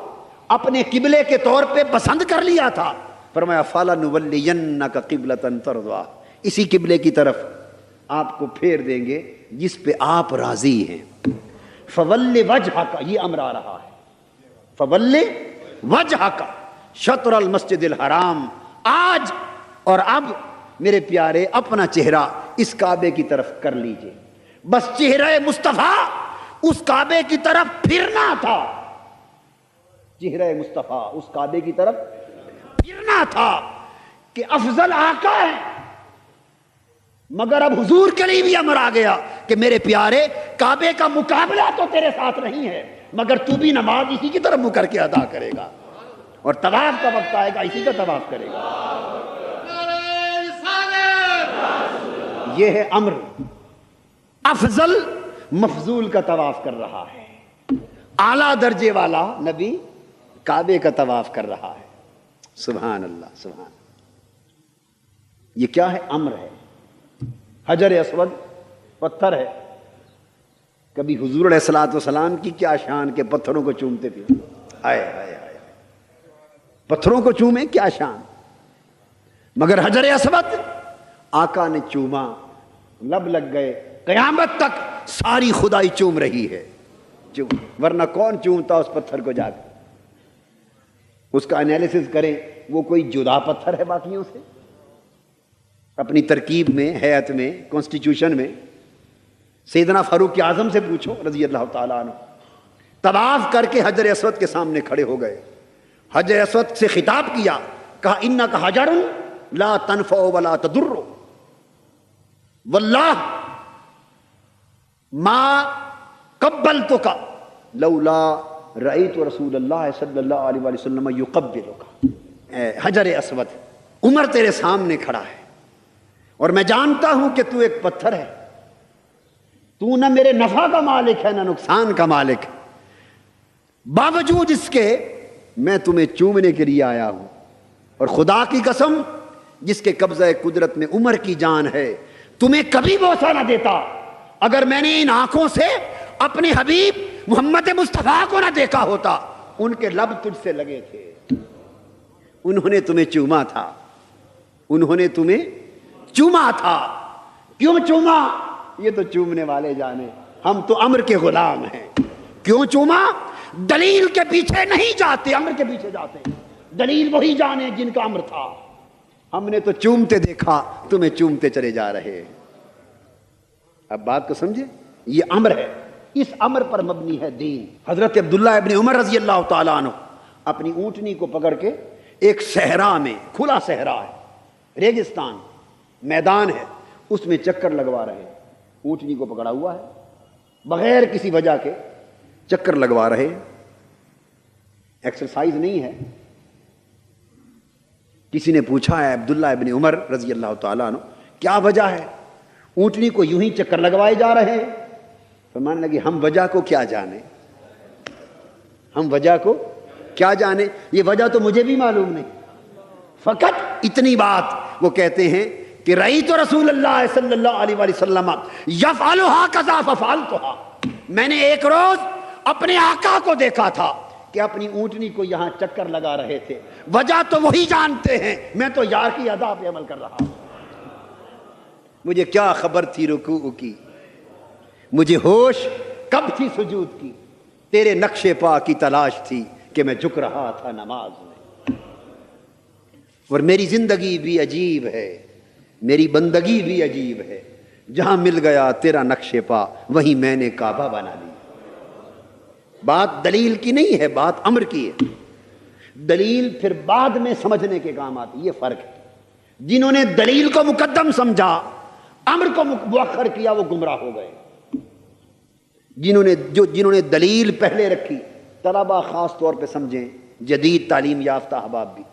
اپنے قبلے کے طور پہ پسند کر لیا تھا، فرمایا فلنولینک قبلۃ ترضاها، اسی قبلے کی طرف آپ کو پھیر دیں گے جس پہ آپ راضی ہیں۔ فول وجہک، یہ امر آ رہا ہے، فول وجہک شطر المسجد الحرام، آج اور اب میرے پیارے اپنا چہرہ اس کعبے کی طرف کر لیجئے۔ بس چہرہ مصطفیٰ اس کعبے کی طرف پھرنا تھا، چہرہ مصطفیٰ اس کعبے کی طرف پھرنا تھا کہ افضل آقا ہے، مگر اب حضور کے لیے بھی امر آ گیا کہ میرے پیارے کعبے کا مقابلہ تو تیرے ساتھ نہیں ہے، مگر تو بھی نماز اسی کی طرف منہ کر کے ادا کرے گا، اور طواف کا وقت آئے گا اسی کا طواف کرے گا۔ یہ ہے امر، افضل مفضول کا طواف کر رہا ہے، اعلیٰ درجے والا نبی کعبے کا طواف کر رہا ہے۔ سبحان اللہ، سبحان اللہ۔ یہ کیا ہے؟ امر ہے۔ حجر اسود پتھر ہے، کبھی حضور علیہ الصلوۃ والسلام کی کیا شان کے پتھروں کو چومتے تھے، آئے آئے آئے، پتھروں کو چومے کیا شان، مگر حجر اسود آقا نے چوما، لب لگ گئے، قیامت تک ساری خدائی چوم رہی ہے، ورنہ کون چومتا اس پتھر کو جا کر؟ اس کا انالیسس کریں، وہ کوئی جدا پتھر ہے باقیوں سے؟ اپنی ترکیب میں، ہیئت میں، کانسٹیٹیوشن میں سیدنا فاروق اعظم سے پوچھو رضی اللہ تعالیٰ عنہ، طواف کر کے حجر اسود کے سامنے کھڑے ہو گئے، حجر اسود سے خطاب کیا، کہا انک حجر لا تنفع ولا تضر، واللہ ما قبلتک لولا رأیت رسول اللہ صلی اللہ علیہ وسلم یقبلک۔ حجر اسود، عمر تیرے سامنے کھڑا ہے اور میں جانتا ہوں کہ تو ایک پتھر ہے، تو نہ میرے نفع کا مالک ہے نہ نقصان کا مالک، باوجود اس کے میں تمہیں چومنے کے لیے آیا ہوں، اور خدا کی قسم جس کے قبضہ قدرت میں عمر کی جان ہے، تمہیں کبھی بوسہ نہ دیتا اگر میں نے ان آنکھوں سے اپنے حبیب محمد مصطفیٰ کو نہ دیکھا ہوتا۔ ان کے لب تجھ سے لگے تھے، انہوں نے تمہیں چوما تھا، انہوں نے تمہیں چوما تھا۔ کیوں چوما؟ یہ تو چومنے والے جانے، ہم تو امر کے غلام ہیں۔ کیوں چوما؟ دلیل کے پیچھے نہیں جاتے، امر کے پیچھے جاتے ہیں۔ دلیل وہی جانے جن کا امر تھا، ہم نے تو چومتے دیکھا، تمہیں چومتے چلے جا رہے۔ اب بات کو سمجھے، یہ امر ہے، اس امر پر مبنی ہے دین۔ حضرت عبداللہ ابن عمر رضی اللہ تعالیٰ عنہ اپنی اونٹنی کو پکڑ کے ایک صحرا میں، کھلا صحرا ہے، ریگستان میدان ہے، اس میں چکر لگوا رہے ہیں، اونٹنی کو پکڑا ہوا ہے، بغیر کسی وجہ کے چکر لگوا رہے، ایکسرسائز نہیں ہے۔ کسی نے پوچھا ہے عبداللہ ابن عمر رضی اللہ تعالیٰ عنہ کیا وجہ ہے، اونٹنی کو یوں ہی چکر لگوائے جا رہے ہیں؟ فرمانے لگے ہم وجہ کو کیا جانے، ہم وجہ کو کیا جانے، یہ وجہ تو مجھے بھی معلوم نہیں، فقط اتنی بات وہ کہتے ہیں کہ رأیت رسول اللہ صلی اللہ علیہ وسلم یفعلها کذا ففعلتها، میں نے ایک روز اپنے آقا کو دیکھا تھا کہ اپنی اونٹنی کو یہاں چکر لگا رہے تھے، وجہ تو وہی جانتے ہیں، میں تو یار کی ادا پہ عمل کر رہا ہوں۔ مجھے کیا خبر تھی رکوع کی، مجھے ہوش کب تھی سجود کی، تیرے نقش پا کی تلاش تھی کہ میں جھک رہا تھا نماز میں۔ اور میری زندگی بھی عجیب ہے، میری بندگی بھی عجیب ہے، جہاں مل گیا تیرا نقش پا وہیں میں نے کعبہ بنا لی۔ بات دلیل کی نہیں ہے، بات امر کی ہے۔ دلیل پھر بعد میں سمجھنے کے کام آتی، یہ فرق ہے۔ جنہوں نے دلیل کو مقدم سمجھا، امر کو مؤخر کیا، وہ گمراہ ہو گئے۔ جنہوں نے دلیل پہلے رکھی، طلبہ خاص طور پہ سمجھیں، جدید تعلیم یافتہ احباب بھی،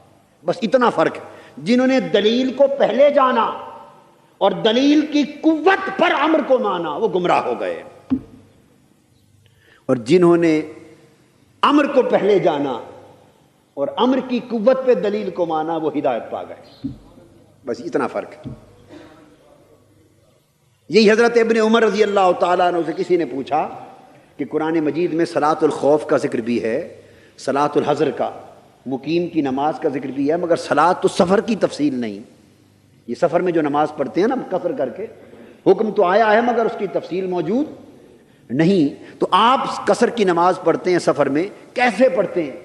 بس اتنا فرق ہے۔ جنہوں نے دلیل کو پہلے جانا اور دلیل کی قوت پر امر کو مانا، وہ گمراہ ہو گئے، اور جنہوں نے امر کو پہلے جانا اور امر کی قوت پہ دلیل کو مانا، وہ ہدایت پا گئے۔ بس اتنا فرق ہے۔ یہی حضرت ابن عمر رضی اللہ تعالیٰ عنہ سے کسی نے پوچھا کہ قرآن مجید میں صلاۃ الخوف کا ذکر بھی ہے، صلاۃ الحضر کا، مقیم کی نماز کا ذکر بھی ہے، مگر صلاۃ السفر کی تفصیل نہیں۔ یہ سفر میں جو نماز پڑھتے ہیں نا قصر کر کے، حکم تو آیا ہے مگر اس کی تفصیل موجود نہیں۔ تو آپ قصر کی نماز پڑھتے ہیں سفر میں، کیسے پڑھتے ہیں،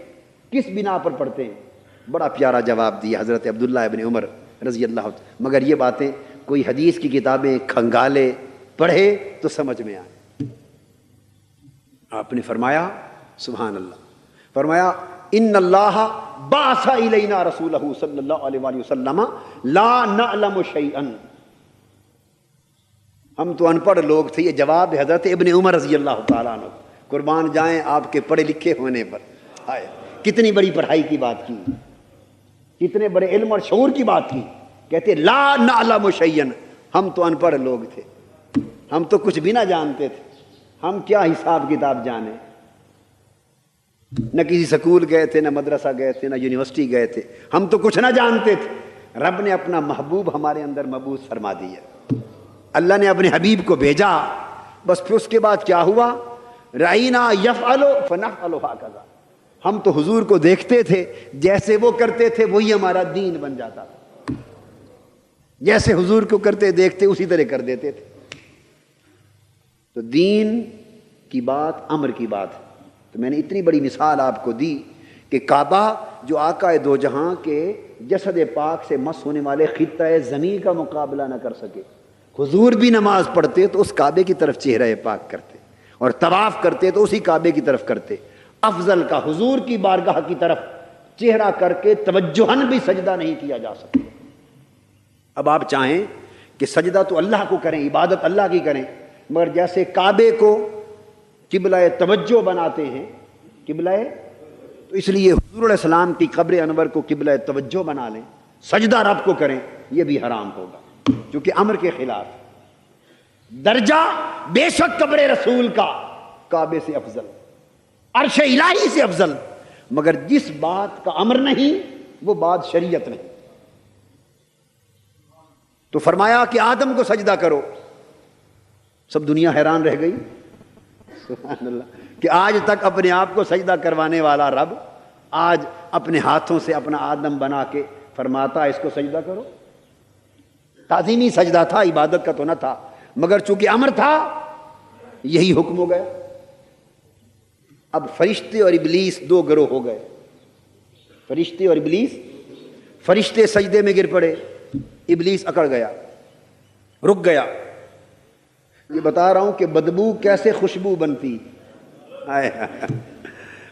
کس بنا پر پڑھتے ہیں؟ بڑا پیارا جواب دیا حضرت عبداللہ ابن عمر رضی اللہ عنہ۔ مگر یہ باتیں کوئی حدیث کی کتابیں کھنگالے پڑھے تو سمجھ میں آئے۔ آپ نے فرمایا سبحان اللہ، فرمایا ان اللہ بعث الینا رسولہ صلی اللہ علیہ وآلہ وسلم لا نعلم شیئا۔ ہم تو ان پڑھ لوگ تھے، یہ جواب ہے حضرت ابن عمر رضی اللہ تعالیٰ عنہ۔ قربان جائیں آپ کے پڑھے لکھے ہونے پر۔ ہائے کتنی بڑی پڑھائی کی بات کی، کتنے بڑے علم اور شعور کی بات کی۔ کہتے لا نعلم شیئا، ہم تو ان پڑھ لوگ تھے، ہم تو کچھ بھی نہ جانتے تھے، ہم کیا حساب کتاب جانے، نہ کسی سکول گئے تھے، نہ مدرسہ گئے تھے، نہ یونیورسٹی گئے تھے، ہم تو کچھ نہ جانتے تھے۔ رب نے اپنا محبوب ہمارے اندر مبعوث فرما دیا، اللہ نے اپنے حبیب کو بھیجا، بس پھر اس کے بعد کیا ہوا؟ رأینا یفعل فنفعل ہکذا، ہم تو حضور کو دیکھتے تھے، جیسے وہ کرتے تھے وہی ہمارا دین بن جاتا تھا، جیسے حضور کو کرتے دیکھتے اسی طرح کر دیتے تھے۔ تو دین کی بات امر کی بات ہے۔ تو میں نے اتنی بڑی مثال آپ کو دی کہ کعبہ جو آقا دو جہاں کے جسد پاک سے مس ہونے والے خطہ زمین کا مقابلہ نہ کر سکے، حضور بھی نماز پڑھتے تو اس کعبے کی طرف چہرہ پاک کرتے، اور طواف کرتے تو اسی کعبے کی طرف کرتے۔ افضل کا حضور کی بارگاہ کی طرف چہرہ کر کے توجہن بھی سجدہ نہیں کیا جا سکتا۔ اب آپ چاہیں کہ سجدہ تو اللہ کو کریں، عبادت اللہ کی کریں، مگر جیسے کعبے کو قبلہ توجہ بناتے ہیں، قبلہ، تو اس لیے حضور علیہ السلام کی قبر انور کو قبلہ توجہ بنا لیں، سجدہ رب کو کریں، یہ بھی حرام ہوگا کیونکہ امر کے خلاف۔ درجہ بے شک قبر رسول کا کعبے سے افضل، عرش الہی سے افضل، مگر جس بات کا امر نہیں وہ بات شریعت نہیں۔ تو فرمایا کہ آدم کو سجدہ کرو، سب دنیا حیران رہ گئی، سبحان اللہ، کہ آج تک اپنے آپ کو سجدہ کروانے والا رب آج اپنے ہاتھوں سے اپنا آدم بنا کے فرماتا اس کو سجدہ کرو۔ تعظیمی سجدہ تھا، عبادت کا تو نہ تھا، مگر چونکہ امر تھا یہی حکم ہو گیا۔ اب فرشتے اور ابلیس دو گروہ ہو گئے، فرشتے اور ابلیس۔ فرشتے سجدے میں گر پڑے، ابلیس اکڑ گیا، رک گیا۔ یہ بتا رہا ہوں کہ بدبو کیسے خوشبو بنتی،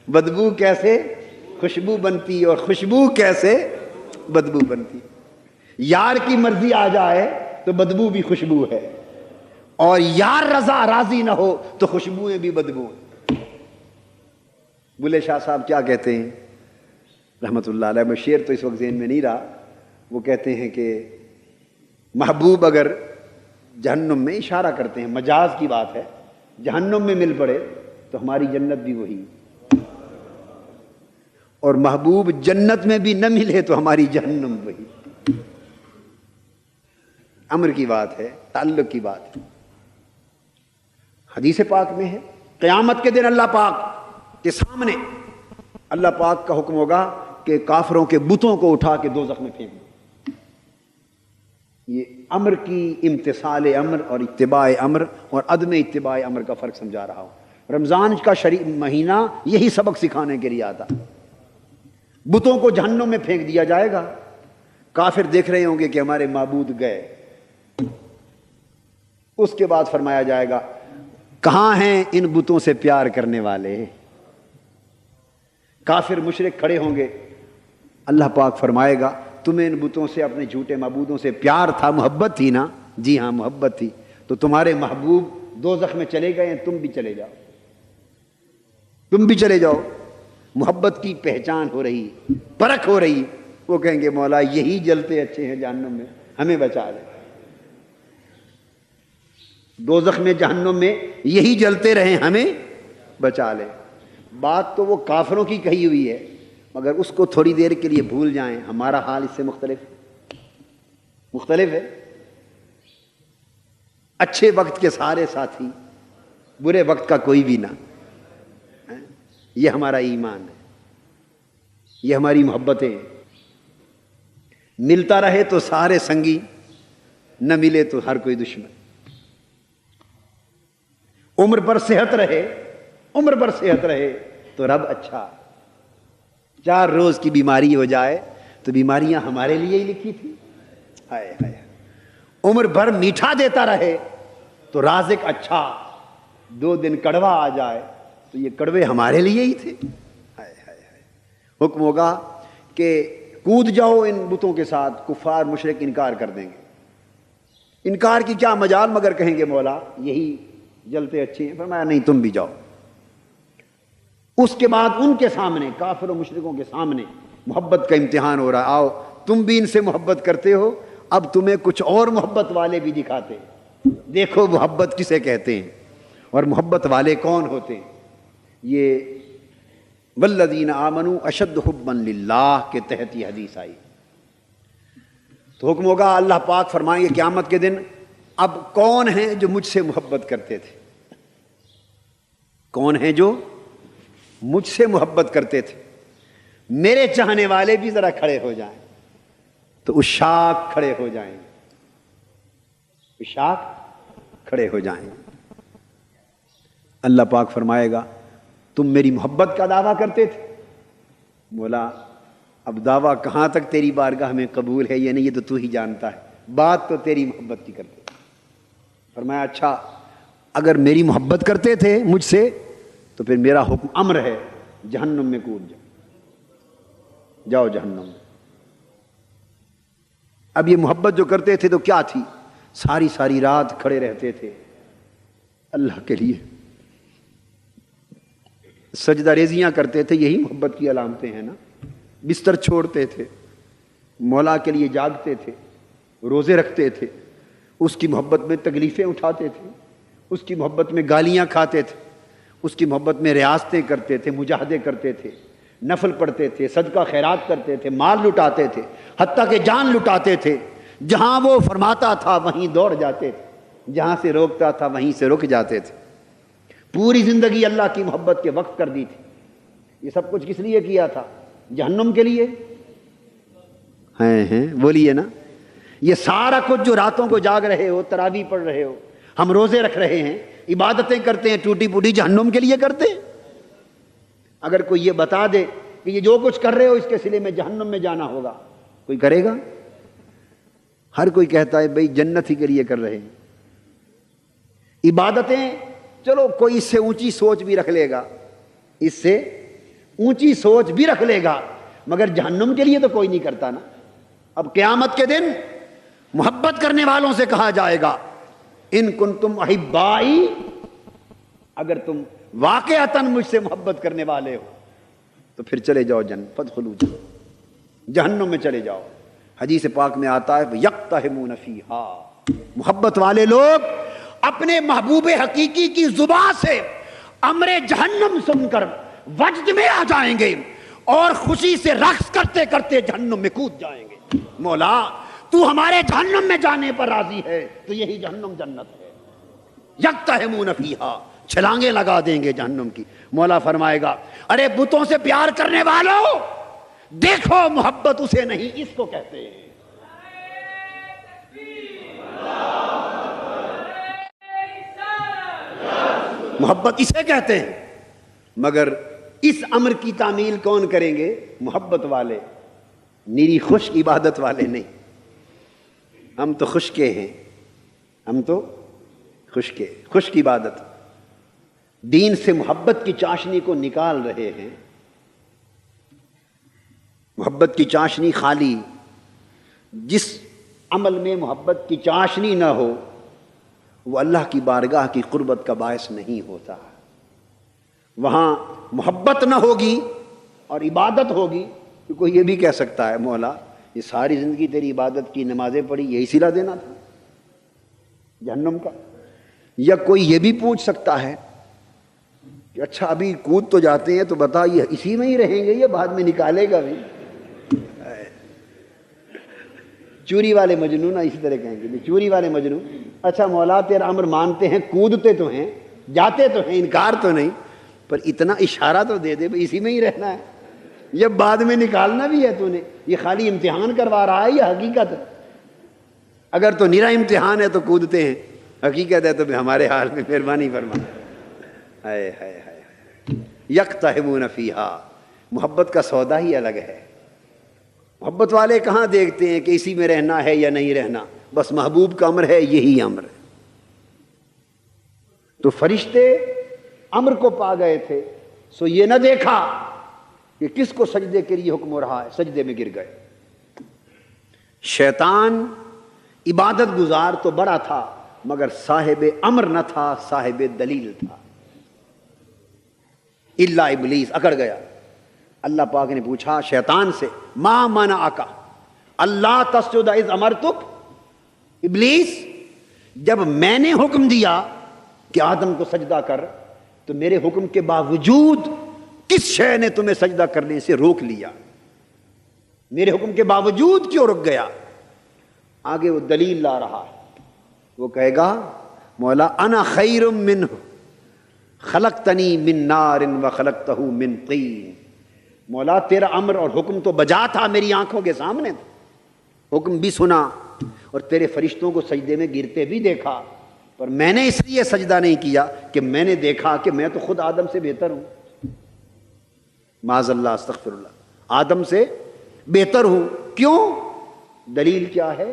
بدبو کیسے خوشبو بنتی، اور خوشبو کیسے بدبو بنتی۔ یار کی مرضی آ جائے تو بدبو بھی خوشبو ہے، اور یار رضا راضی نہ ہو تو خوشبوئیں بھی بدبو ہیں۔ بلے شاہ صاحب کیا کہتے ہیں رحمت اللہ علیہ، میں شعر تو اس وقت ذہن میں نہیں رہا، وہ کہتے ہیں کہ محبوب اگر جہنم میں، اشارہ کرتے ہیں مجاز کی بات ہے، جہنم میں مل پڑے تو ہماری جنت بھی وہی، اور محبوب جنت میں بھی نہ ملے تو ہماری جہنم وہی۔ امر کی بات ہے، تعلق کی بات ہے۔ حدیث پاک میں ہے قیامت کے دن اللہ پاک کے سامنے اللہ پاک کا حکم ہوگا کہ کافروں کے بتوں کو اٹھا کے دوزخ میں پھینک دو۔ یہ امر کی امتثال امر اور اتباع امر اور عدم اتباع امر کا فرق سمجھا رہا ہوں۔ رمضان کا مہینہ یہی سبق سکھانے کے لیے آتا۔ بتوں کو جہنم میں پھینک دیا جائے گا، کافر دیکھ رہے ہوں گے کہ ہمارے معبود گئے، اس کے بعد فرمایا جائے گا کہاں ہیں ان بتوں سے پیار کرنے والے، کافر مشرک کھڑے ہوں گے، اللہ پاک فرمائے گا تمہیں ان بتوں سے، اپنے جھوٹے معبودوں سے پیار تھا، محبت تھی نا؟ جی ہاں محبت تھی، تو تمہارے محبوب دوزخ میں چلے گئے ہیں، تم بھی چلے جاؤ، تم بھی چلے جاؤ۔ محبت کی پہچان ہو رہی، پرکھ ہو رہی، وہ کہیں گے مولا یہی جلتے اچھے ہیں جہنم میں، ہمیں بچا لے، دوزخ میں جہنم میں یہی جلتے رہیں، ہمیں بچا لے۔ بات تو وہ کافروں کی کہی ہوئی ہے، مگر اس کو تھوڑی دیر کے لیے بھول جائیں، ہمارا حال اس سے مختلف ہے۔ اچھے وقت کے سارے ساتھی، برے وقت کا کوئی بھی نہ، یہ ہمارا ایمان ہے، یہ ہماری محبتیں، ملتا رہے تو سارے سنگی، نہ ملے تو ہر کوئی دشمن، عمر پر صحت رہے تو رب اچھا، 4 روز کی بیماری ہو جائے تو بیماریاں ہمارے لیے ہی لکھی تھی، ہائے ہائے، عمر بھر میٹھا دیتا رہے تو رازق اچھا، 2 دن کڑوا آ جائے تو یہ کڑوے ہمارے لیے ہی تھے، ہائے ہائے ہائے۔ حکم ہوگا کہ کود جاؤ ان بتوں کے ساتھ، کفار مشرک انکار کر دیں گے، انکار کی کیا مجال، مگر کہیں گے مولا یہی جلتے اچھے ہیں، فرمایا نہیں تم بھی جاؤ۔ اس کے بعد ان کے سامنے، کافر و مشرکوں کے سامنے محبت کا امتحان ہو رہا، آؤ تم بھی ان سے محبت کرتے ہو، اب تمہیں کچھ اور محبت والے بھی دکھاتے ہیں، دیکھو محبت کسے کہتے ہیں اور محبت والے کون ہوتے ہیں۔ یہ والذین آمنوا اشد حبا للہ کے تحت یہ حدیث آئی۔ تو حکم ہوگا، اللہ پاک فرمائیں گے قیامت کے دن اب کون ہیں جو مجھ سے محبت کرتے تھے، کون ہیں جو مجھ سے محبت کرتے تھے، میرے چاہنے والے بھی ذرا کھڑے ہو جائیں، تو عشاق کھڑے ہو جائیں، عشاق کھڑے ہو جائیں۔ اللہ پاک فرمائے گا تم میری محبت کا دعویٰ کرتے تھے، بولا اب دعویٰ کہاں تک تیری بارگاہ میں قبول ہے، یہ نہیں، یہ تو ہی جانتا ہے، بات تو تیری محبت کی کرتے تھے۔ فرمایا اچھا اگر میری محبت کرتے تھے مجھ سے تو پھر میرا حکم امر ہے، جہنم میں کود جاؤ جہنم میں۔ اب یہ محبت جو کرتے تھے تو کیا تھی، ساری ساری رات کھڑے رہتے تھے اللہ کے لیے، سجدہ ریزیاں کرتے تھے، یہی محبت کی علامتیں ہیں نا، بستر چھوڑتے تھے، مولا کے لیے جاگتے تھے، روزے رکھتے تھے، اس کی محبت میں تکلیفیں اٹھاتے تھے، اس کی محبت میں گالیاں کھاتے تھے، اس کی محبت میں ریاستیں کرتے تھے، مجاہدے کرتے تھے، نفل پڑھتے تھے، صدقہ خیرات کرتے تھے، مال لٹاتے تھے، حتیٰ کہ جان لٹاتے تھے، جہاں وہ فرماتا تھا وہیں دوڑ جاتے تھے، جہاں سے روکتا تھا وہیں سے رک جاتے تھے، پوری زندگی اللہ کی محبت کے وقف کر دی تھی۔ یہ سب کچھ کس لیے کیا تھا؟ جہنم کے لیے؟ ہیں بولیے نا، یہ سارا کچھ جو راتوں کو جاگ رہے ہو، تراویح پڑھ رہے ہو، ہم روزے رکھ رہے ہیں، عبادتیں کرتے ہیں، ٹوٹی پوٹی جہنم کے لیے کرتے ہیں؟ اگر کوئی یہ بتا دے کہ یہ جو کچھ کر رہے ہو اس کے صلے میں جہنم میں جانا ہوگا، کوئی کرے گا؟ ہر کوئی کہتا ہے بھئی جنت ہی کے لیے کر رہے ہیں۔ عبادتیں چلو کوئی اس سے اونچی سوچ بھی رکھ لے گا، اس سے اونچی سوچ بھی رکھ لے گا، مگر جہنم کے لیے تو کوئی نہیں کرتا نا۔ اب قیامت کے دن محبت کرنے والوں سے کہا جائے گا ان کنتم احبائی، اگر تم واقعتاً مجھ سے محبت کرنے والے ہو تو پھر چلے جاؤ جنت، فادخلوا جہنم میں چلے جاؤ۔ حدیث پاک میں آتا ہے یقتحمون فیہا، محبت والے لوگ اپنے محبوب حقیقی کی زبان سے امر جہنم سن کر وجد میں آ جائیں گے اور خوشی سے رقص کرتے کرتے جہنم میں کود جائیں گے۔ مولا تو ہمارے جہنم میں جانے پر راضی ہے تو یہی جہنم جنت ہے۔ یقتحمون فیہا، چھلانگیں لگا دیں گے جہنم کی۔ مولا فرمائے گا ارے بتوں سے پیار کرنے والوں دیکھو، محبت اسے نہیں اس کو کہتے ہیں۔ محبت اسے کہتے ہیں، مگر اس امر کی تعمیل کون کریں گے؟ محبت والے، نیری خشک عبادت والے نہیں۔ ہم تو خشکے ہیں، ہم تو خشکے، خشک عبادت، دین سے محبت کی چاشنی کو نکال رہے ہیں، محبت کی چاشنی خالی، جس عمل میں محبت کی چاشنی نہ ہو وہ اللہ کی بارگاہ کی قربت کا باعث نہیں ہوتا۔ وہاں محبت نہ ہوگی اور عبادت ہوگی تو کوئی یہ بھی کہہ سکتا ہے مولا یہ ساری زندگی تیری عبادت کی، نمازیں پڑھی، یہی صلہ دینا تھا جہنم کا۔ یا کوئی یہ بھی پوچھ سکتا ہے کہ اچھا ابھی کود تو جاتے ہیں تو بتا یہ اسی میں ہی رہیں گے یا بعد میں نکالے گا بھی؟ چوری والے مجنوں نا اسی طرح کہیں گے، چوری والے مجنوں، اچھا مولا تیرا امر مانتے ہیں، کودتے تو ہیں، جاتے تو ہیں، انکار تو نہیں، پر اتنا اشارہ تو دے دے اسی میں ہی رہنا ہے یا بعد میں نکالنا بھی ہے تو نے؟ یہ خالی امتحان کروا رہا ہے یا حقیقت؟ اگر تو نرا امتحان ہے تو کودتے ہیں، حقیقت ہے تو ہمارے حال میں مہربانی فرما۔ ہائے ہائے ہائے، یقتحمون فیہا، محبت کا سودا ہی الگ ہے۔ محبت والے کہاں دیکھتے ہیں کہ اسی میں رہنا ہے یا نہیں رہنا، بس محبوب کا امر ہے یہی امر ہے۔ تو فرشتے امر کو پا گئے تھے، سو یہ نہ دیکھا کہ کس کو سجدے کے لیے حکم ہو رہا ہے، سجدے میں گر گئے۔ شیطان عبادت گزار تو بڑا تھا مگر صاحب امر نہ تھا، صاحب دلیل تھا۔ الا ابلیس، اکڑ گیا۔ اللہ پاک نے پوچھا شیطان سے ما منعک اللہ تسجد اذ امرتک، ابلیس جب میں نے حکم دیا کہ آدم کو سجدہ کر تو میرے حکم کے باوجود کس شے نے تمہیں سجدہ کرنے سے روک لیا؟ میرے حکم کے باوجود کیوں رک گیا؟ آگے وہ دلیل لا رہا ہے، وہ کہے گا مولا انا خیر منہ خلقتنی من نار وخلقتہ من طین، مولا تیرا امر اور حکم تو بجا تھا، میری آنکھوں کے سامنے تھا، حکم بھی سنا اور تیرے فرشتوں کو سجدے میں گرتے بھی دیکھا، پر میں نے اس لیے سجدہ نہیں کیا کہ میں نے دیکھا کہ میں تو خود آدم سے بہتر ہوں، معاذ اللہ استغفر اللہ، آدم سے بہتر ہوں۔ کیوں؟ دلیل کیا ہے؟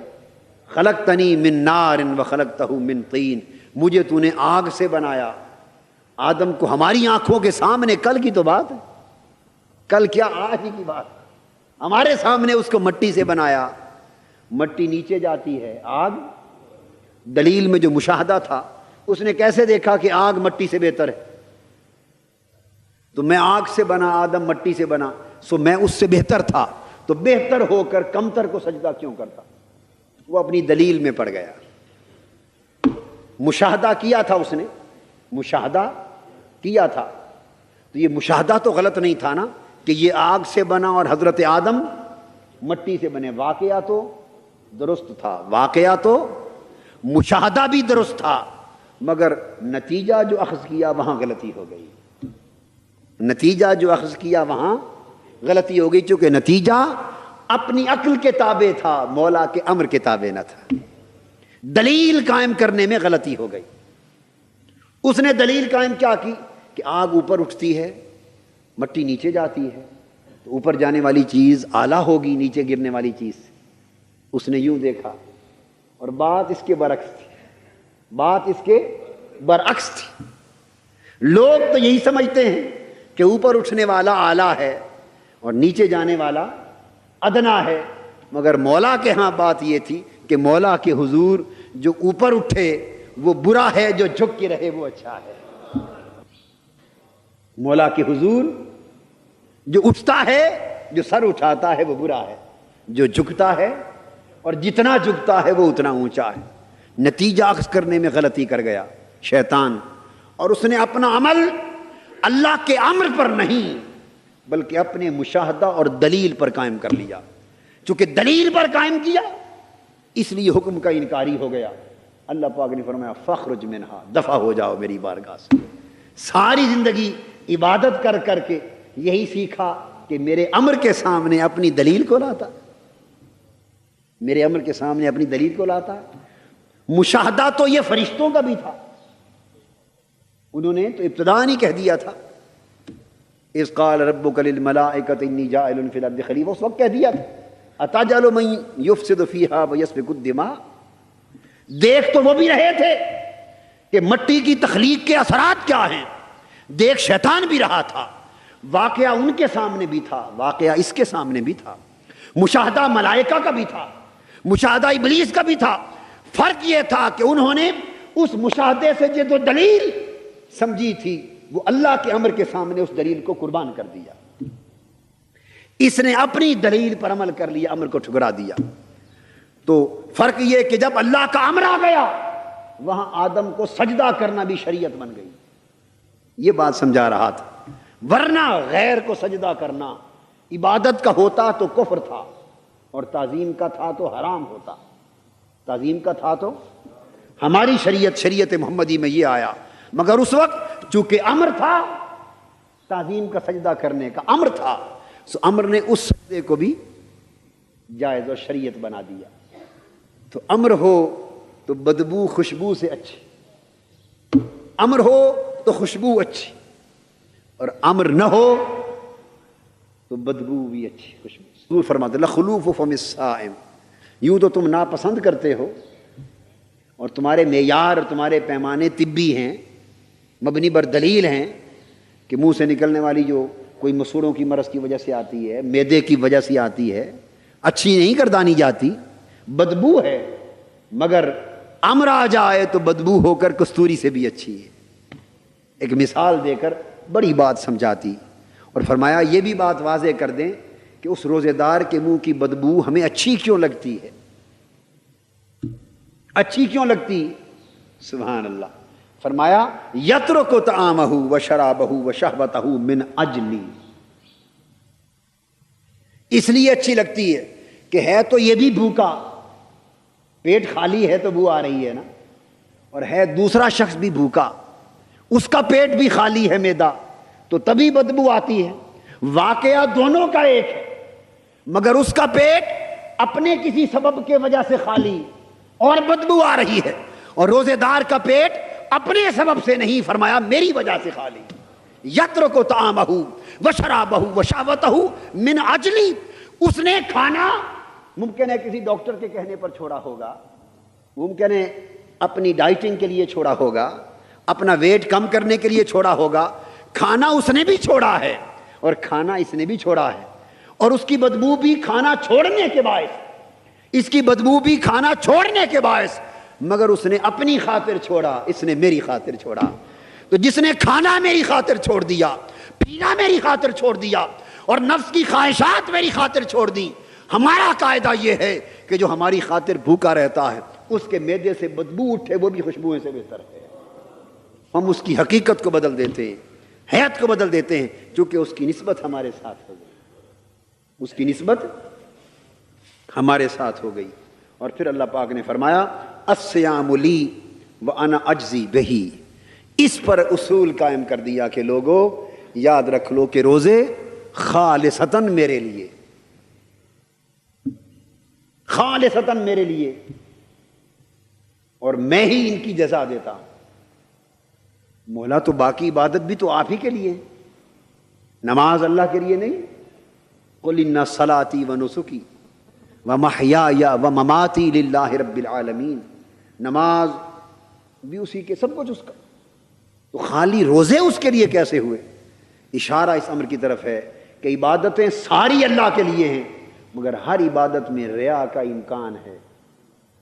خلقتنی من نار وخلقتہ من طین، مجھے تو نے آگ سے بنایا، آدم کو ہماری آنکھوں کے سامنے، کل کی تو بات ہے، کل کیا آج ہی کی بات، ہمارے سامنے اس کو مٹی سے بنایا، مٹی نیچے جاتی ہے، آگ دلیل میں جو مشاہدہ تھا اس نے کیسے دیکھا کہ آگ مٹی سے بہتر ہے؟ تو میں آگ سے بنا، آدم مٹی سے بنا، سو میں اس سے بہتر تھا، تو بہتر ہو کر کمتر کو سجدہ کیوں کرتا؟ وہ اپنی دلیل میں پڑ گیا۔ مشاہدہ کیا تھا اس نے، مشاہدہ کیا تھا، تو یہ مشاہدہ تو غلط نہیں تھا نا کہ یہ آگ سے بنا اور حضرت آدم مٹی سے بنے، واقعہ تو درست تھا، واقعہ تو مشاہدہ بھی درست تھا، مگر نتیجہ جو اخذ کیا وہاں غلطی ہو گئی، نتیجہ جو اخذ کیا وہاں غلطی ہو گئی، چونکہ نتیجہ اپنی عقل کے تابع تھا، مولا کے امر کے تابع نہ تھا، دلیل قائم کرنے میں غلطی ہو گئی۔ اس نے دلیل قائم کیا کی کہ آگ اوپر اٹھتی ہے، مٹی نیچے جاتی ہے، تو اوپر جانے والی چیز اعلیٰ ہوگی نیچے گرنے والی چیز سے، اس نے یوں دیکھا، اور بات اس کے برعکس تھی، بات اس کے برعکس تھی۔ لوگ تو یہی سمجھتے ہیں کہ اوپر اٹھنے والا اعلیٰ ہے اور نیچے جانے والا ادنا ہے، مگر مولا کے ہاں بات یہ تھی کہ مولا کے حضور جو اوپر اٹھے وہ برا ہے، جو جھک کے رہے وہ اچھا ہے۔ مولا کے حضور جو اٹھتا ہے، جو سر اٹھاتا ہے وہ برا ہے، جو جھکتا ہے اور جتنا جھکتا ہے وہ اتنا اونچا ہے۔ نتیجہ اخذ کرنے میں غلطی کر گیا شیطان، اور اس نے اپنا عمل اللہ کے امر پر نہیں بلکہ اپنے مشاہدہ اور دلیل پر قائم کر لیا۔ چونکہ دلیل پر قائم کیا اس لیے حکم کا انکاری ہو گیا۔ اللہ پاک نے فرمایا فخرج منہا، دفع ہو جاؤ میری بارگاہ سے۔ ساری زندگی عبادت کر کر کے یہی سیکھا کہ میرے امر کے سامنے اپنی دلیل کو لاتا، میرے امر کے سامنے اپنی دلیل کو لاتا۔ مشاہدہ تو یہ فرشتوں کا بھی تھا، انہوں نے تو ابتداء ہی کہہ دیا تھا اذ قال ربک للملائکۃ انی جاعل فی الارض خلیفہ، اس وقت کہہ دیا تھا اتجعل من یفسد فیہا ویسفک الدماء۔ دیکھ تو وہ بھی رہے تھے کہ مٹی کی تخلیق کے اثرات کیا ہیں، دیکھ شیطان بھی رہا تھا، واقعہ ان کے سامنے بھی تھا، واقعہ اس کے سامنے بھی تھا، مشاہدہ ملائکہ کا بھی تھا، مشاہدہ ابلیس کا بھی تھا۔ فرق یہ تھا کہ انہوں نے اس مشاہدے سے جو دلیل سمجھی تھی وہ اللہ کے امر کے سامنے اس دلیل کو قربان کر دیا، اس نے اپنی دلیل پر عمل کر لیا، امر کو ٹھکرا دیا۔ تو فرق یہ کہ جب اللہ کا امر آ گیا وہاں آدم کو سجدہ کرنا بھی شریعت بن گئی، یہ بات سمجھا رہا تھا، ورنہ غیر کو سجدہ کرنا عبادت کا ہوتا تو کفر تھا، اور تعظیم کا تھا تو حرام ہوتا، تعظیم کا تھا تو ہماری شریعت محمدی میں یہ آیا، مگر اس وقت چونکہ امر تھا، تعظیم کا سجدہ کرنے کا امر تھا، سو امر نے اس سجدے کو بھی جائز اور شریعت بنا دیا۔ تو امر ہو تو بدبو خوشبو سے اچھی، امر ہو تو خوشبو اچھی، اور امر نہ ہو تو بدبو بھی اچھی، خوشبو۔ فرماتے اللہ خلوف فم الصائم، یوں تو تم ناپسند کرتے ہو اور تمہارے معیار اور تمہارے پیمانے طبی ہیں، مبنی بر دلیل ہیں کہ منہ سے نکلنے والی جو کوئی مسوڑوں کی مرض کی وجہ سے آتی ہے، معدے کی وجہ سے آتی ہے، اچھی نہیں گردانی جاتی، بدبو ہے، مگر امر آ جائے تو بدبو ہو کر کستوری سے بھی اچھی ہے۔ ایک مثال دے کر بڑی بات سمجھاتی، اور فرمایا یہ بھی بات واضح کر دیں کہ اس روزے دار کے منہ کی بدبو ہمیں اچھی کیوں لگتی ہے، اچھی کیوں لگتی؟ سبحان اللہ۔ فرمایا یترک طعامہ وشرابہ وشہوتہ من اجلی، اس لیے اچھی لگتی ہے کہ ہے تو یہ بھی بھوکا، پیٹ خالی ہے تو بو آ رہی ہے نا، اور ہے دوسرا شخص بھی بھوکا، اس کا پیٹ بھی خالی ہے معدہ، تو تبھی بدبو آتی ہے۔ واقعہ دونوں کا ایک ہے، مگر اس کا پیٹ اپنے کسی سبب کے وجہ سے خالی اور بدبو آ رہی ہے، اور روزے دار کا پیٹ اپنے سبب سے نہیں، فرمایا میری وجہ سے خالی۔ یترک طعامہ وشرابہ وشہوتہ من اجلی، اس نے کھانا ممکن ہے کسی ڈاکٹر کے کہنے پر چھوڑا ہوگا، ممکن ہے اپنی ڈائٹنگ کے لیے چھوڑا ہوگا، اپنا ویٹ کم کرنے کے لیے چھوڑا ہوگا، کھانا اس نے بھی چھوڑا ہے اور کھانا اس نے بھی چھوڑا ہے، اور اس کی بدبو بھی کھانا چھوڑنے کے باعث، اس کی بدبو بھی کھانا چھوڑنے کے باعث، مگر اس نے اپنی خاطر چھوڑا، اس نے میری خاطر چھوڑا۔ تو جس نے کھانا میری خاطر چھوڑ دیا، پینا میری خاطر چھوڑ دیا، اور نفس کی خواہشات میری خاطر چھوڑ دی، ہمارا قاعدہ یہ ہے کہ جو ہماری خاطر بھوکا رہتا ہے اس کے معدے سے بدبو اٹھے وہ بھی خوشبوئیں سے بہتر ہے۔ ہم اس کی حقیقت کو بدل دیتے ہیں، حیات کو بدل دیتے ہیں، چونکہ اس کی نسبت ہمارے ساتھ ہو گئی، اس کی نسبت ہمارے ساتھ ہو گئی۔ اور پھر اللہ پاک نے فرمایا الصیام لی وانا اجزی بہی، اس پر اصول قائم کر دیا کہ لوگوں یاد رکھ لو کہ روزے خالصتاً میرے لیے، خالصتاً میرے لیے، اور میں ہی ان کی جزا دیتا ہوں۔ مولا تو باقی عبادت بھی تو آپ ہی کے لیے، نماز اللہ کے لیے نہیں۔ قل ان صلاتي ونسكي ومحیاي ومماتي للہ رب العالمین، نماز بھی اسی کے، سب کچھ اس کا، تو خالی روزے اس کے لیے کیسے ہوئے؟ اشارہ اس امر کی طرف ہے کہ عبادتیں ساری اللہ کے لیے ہیں، مگر ہر عبادت میں ریا کا امکان ہے،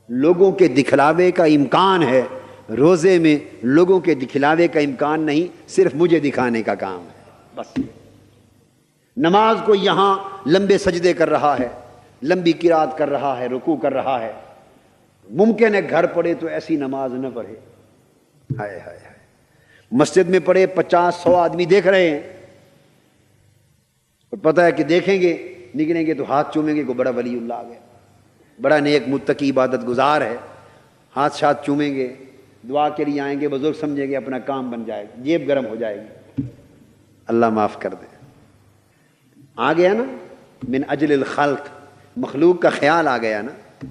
لوگوں کے دکھلاوے کا امکان ہے۔ روزے میں لوگوں کے دکھلاوے کا امکان نہیں، صرف مجھے دکھانے کا کام ہے بس۔ نماز کو یہاں لمبے سجدے کر رہا ہے، لمبی قرات کر رہا ہے، رکوع کر رہا ہے، ممکن ہے گھر پڑھے تو ایسی نماز نہ پڑھے، ہائے ہائے ہائے، مسجد میں پڑھے 50-100 آدمی دیکھ رہے ہیں، اور پتہ ہے کہ دیکھیں گے نکلیں گے تو ہاتھ چومیں گے کہ بڑا ولی اللہ آ گیا، بڑا نیک متقی عبادت گزار ہے، ہاتھ شاتھ چومیں گے، دعا کے لیے آئیں گے، بزرگ سمجھیں گے، اپنا کام بن جائے گا، جیب گرم ہو جائے گی، اللہ معاف کر دے۔ آ گیا نا من اجل الخلق، مخلوق کا خیال آ گیا نا،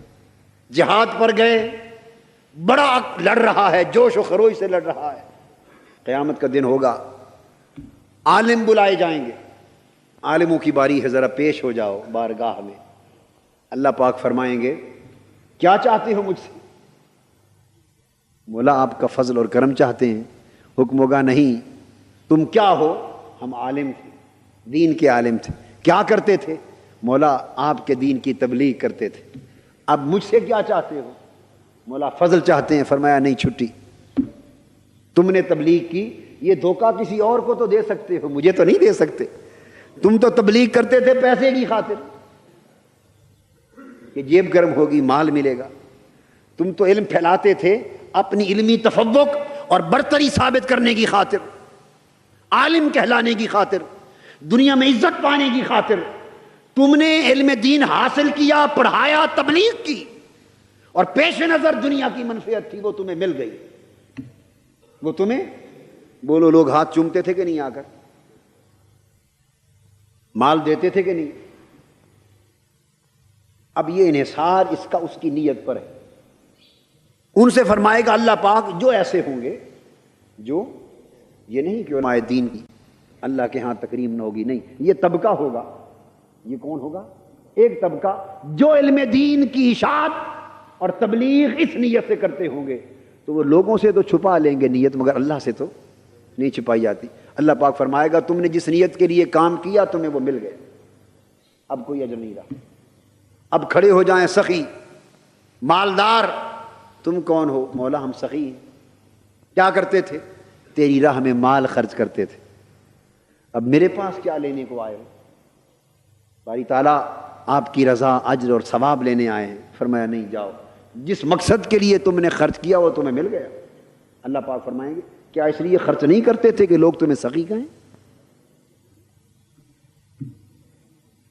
جہاد پر گئے، بڑا لڑ رہا ہے، جوش و خروش سے لڑ رہا ہے، قیامت کا دن ہوگا، عالم بلائے جائیں گے، عالموں کی باری ہے، ذرا پیش ہو جاؤ بارگاہ میں، اللہ پاک فرمائیں گے کیا چاہتے ہو مجھ سے؟ مولا آپ کا فضل اور کرم چاہتے ہیں۔ حکم ہوگا نہیں، تم کیا ہو؟ ہم عالم تھے، دین کے عالم تھے. کیا کرتے تھے؟ مولا آپ کے دین کی تبلیغ کرتے تھے. اب مجھ سے کیا چاہتے ہو؟ مولا فضل چاہتے ہیں. فرمایا نہیں چھٹی، تم نے تبلیغ کی، یہ دھوکہ کسی اور کو تو دے سکتے ہو، مجھے تو نہیں دے سکتے. تم تو تبلیغ کرتے تھے پیسے کی خاطر کہ جیب گرم ہوگی، مال ملے گا. تم تو علم پھیلاتے تھے اپنی علمی تفوق اور برتری ثابت کرنے کی خاطر، عالم کہلانے کی خاطر، دنیا میں عزت پانے کی خاطر. تم نے علم دین حاصل کیا، پڑھایا، تبلیغ کی، اور پیش نظر دنیا کی منفعت تھی، وہ تمہیں مل گئی. وہ تمہیں، بولو، لوگ ہاتھ چومتے تھے کہ نہیں؟ آ کر مال دیتے تھے کہ نہیں؟ اب یہ انحصار اس کی نیت پر ہے. ان سے فرمائے گا اللہ پاک جو ایسے ہوں گے، جو یہ نہیں کہ علماء دین کی اللہ کے ہاں تکریم نہ ہوگی، نہیں، یہ طبقہ ہوگا. یہ کون ہوگا؟ ایک طبقہ جو علم دین کی اشاعت اور تبلیغ اس نیت سے کرتے ہوں گے. تو وہ لوگوں سے تو چھپا لیں گے نیت، مگر اللہ سے تو نہیں چھپائی جاتی. اللہ پاک فرمائے گا تم نے جس نیت کے لیے کام کیا تمہیں وہ مل گئے، اب کوئی اجر نہیں رہا. اب کھڑے ہو جائیں سخی، مالدار. تم کون ہو؟ مولا ہم سخی ہیں. کیا کرتے تھے؟ تیری راہ میں مال خرچ کرتے تھے. اب میرے پاس کیا لینے کو آئے ہو؟ باری تعالیٰ آپ کی رضا، اجر اور ثواب لینے آئے ہیں. فرمایا نہیں، جاؤ، جس مقصد کے لیے تم نے خرچ کیا وہ تمہیں مل گیا. اللہ پاک فرمائیں گے کیا اس لیے خرچ نہیں کرتے تھے کہ لوگ تمہیں سخی کہیں،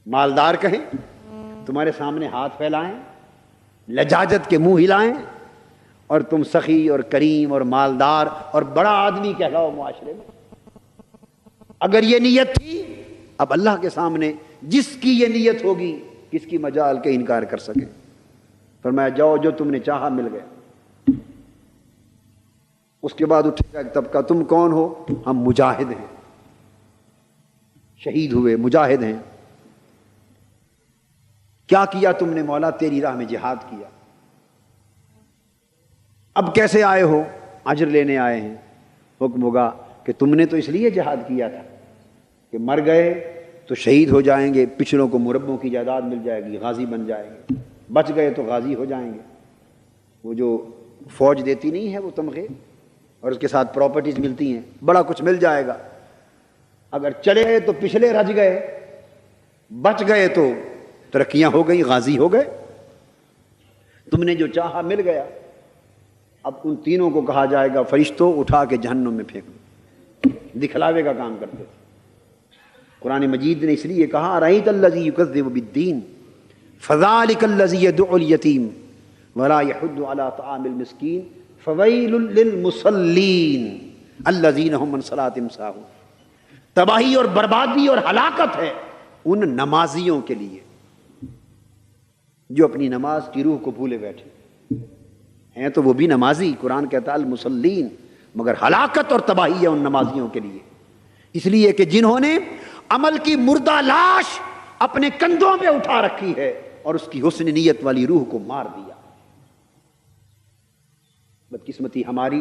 مالدار کہیں، تمہارے سامنے ہاتھ پھیلائیں، لجاجت کے منہ ہلائیں، اور تم سخی اور کریم اور مالدار اور بڑا آدمی کہلاؤ معاشرے میں؟ اگر یہ نیت تھی، اب اللہ کے سامنے جس کی یہ نیت ہوگی کس کی مجال کے انکار کر سکے. فرمایا جاؤ، جو تم نے چاہا مل گیا. اس کے بعد اٹھے گا ایک طبقہ. تم کون ہو؟ ہم مجاہد ہیں، شہید ہوئے مجاہد ہیں. کیا کیا تم نے؟ مولا تیری راہ میں جہاد کیا. اب کیسے آئے ہو؟ اجر لینے آئے ہیں. حکم ہوگا کہ تم نے تو اس لیے جہاد کیا تھا کہ مر گئے تو شہید ہو جائیں گے، پچھلوں کو مربوں کی جائیداد مل جائے گی، غازی بن جائیں گے. بچ گئے تو غازی ہو جائیں گے. وہ جو فوج دیتی نہیں ہے وہ تمغے، اور اس کے ساتھ پراپرٹیز ملتی ہیں، بڑا کچھ مل جائے گا. اگر چلے گئے تو پچھلے رج گئے، بچ گئے تو ترقیاں ہو گئی، غازی ہو گئے. تم نے جو چاہا مل گیا. اب ان تینوں کو کہا جائے گا فرشتوں اٹھا کے جہنم میں پھینک دو. دکھلاوے کا کام کرتے تھے. قرآن مجید نے اس لیے کہا ارأیت الذی یکذب بالدین فذلک الذی یدعو الیتیم ولا یحض علی طعام المسکین فویل للمصلین الذین هم عن صلاتهم ساہون. تباہی اور بربادی اور ہلاکت ہے ان نمازیوں کے لیے جو اپنی نماز کی روح کو بھولے بیٹھے ہیں. تو وہ بھی نمازی، قرآن کہتا ہے المصلین، مگر ہلاکت اور تباہی ہے ان نمازیوں کے لیے، اس لیے کہ جنہوں نے عمل کی مردہ لاش اپنے کندھوں پہ اٹھا رکھی ہے اور اس کی حسن نیت والی روح کو مار دیا. بدقسمتی ہماری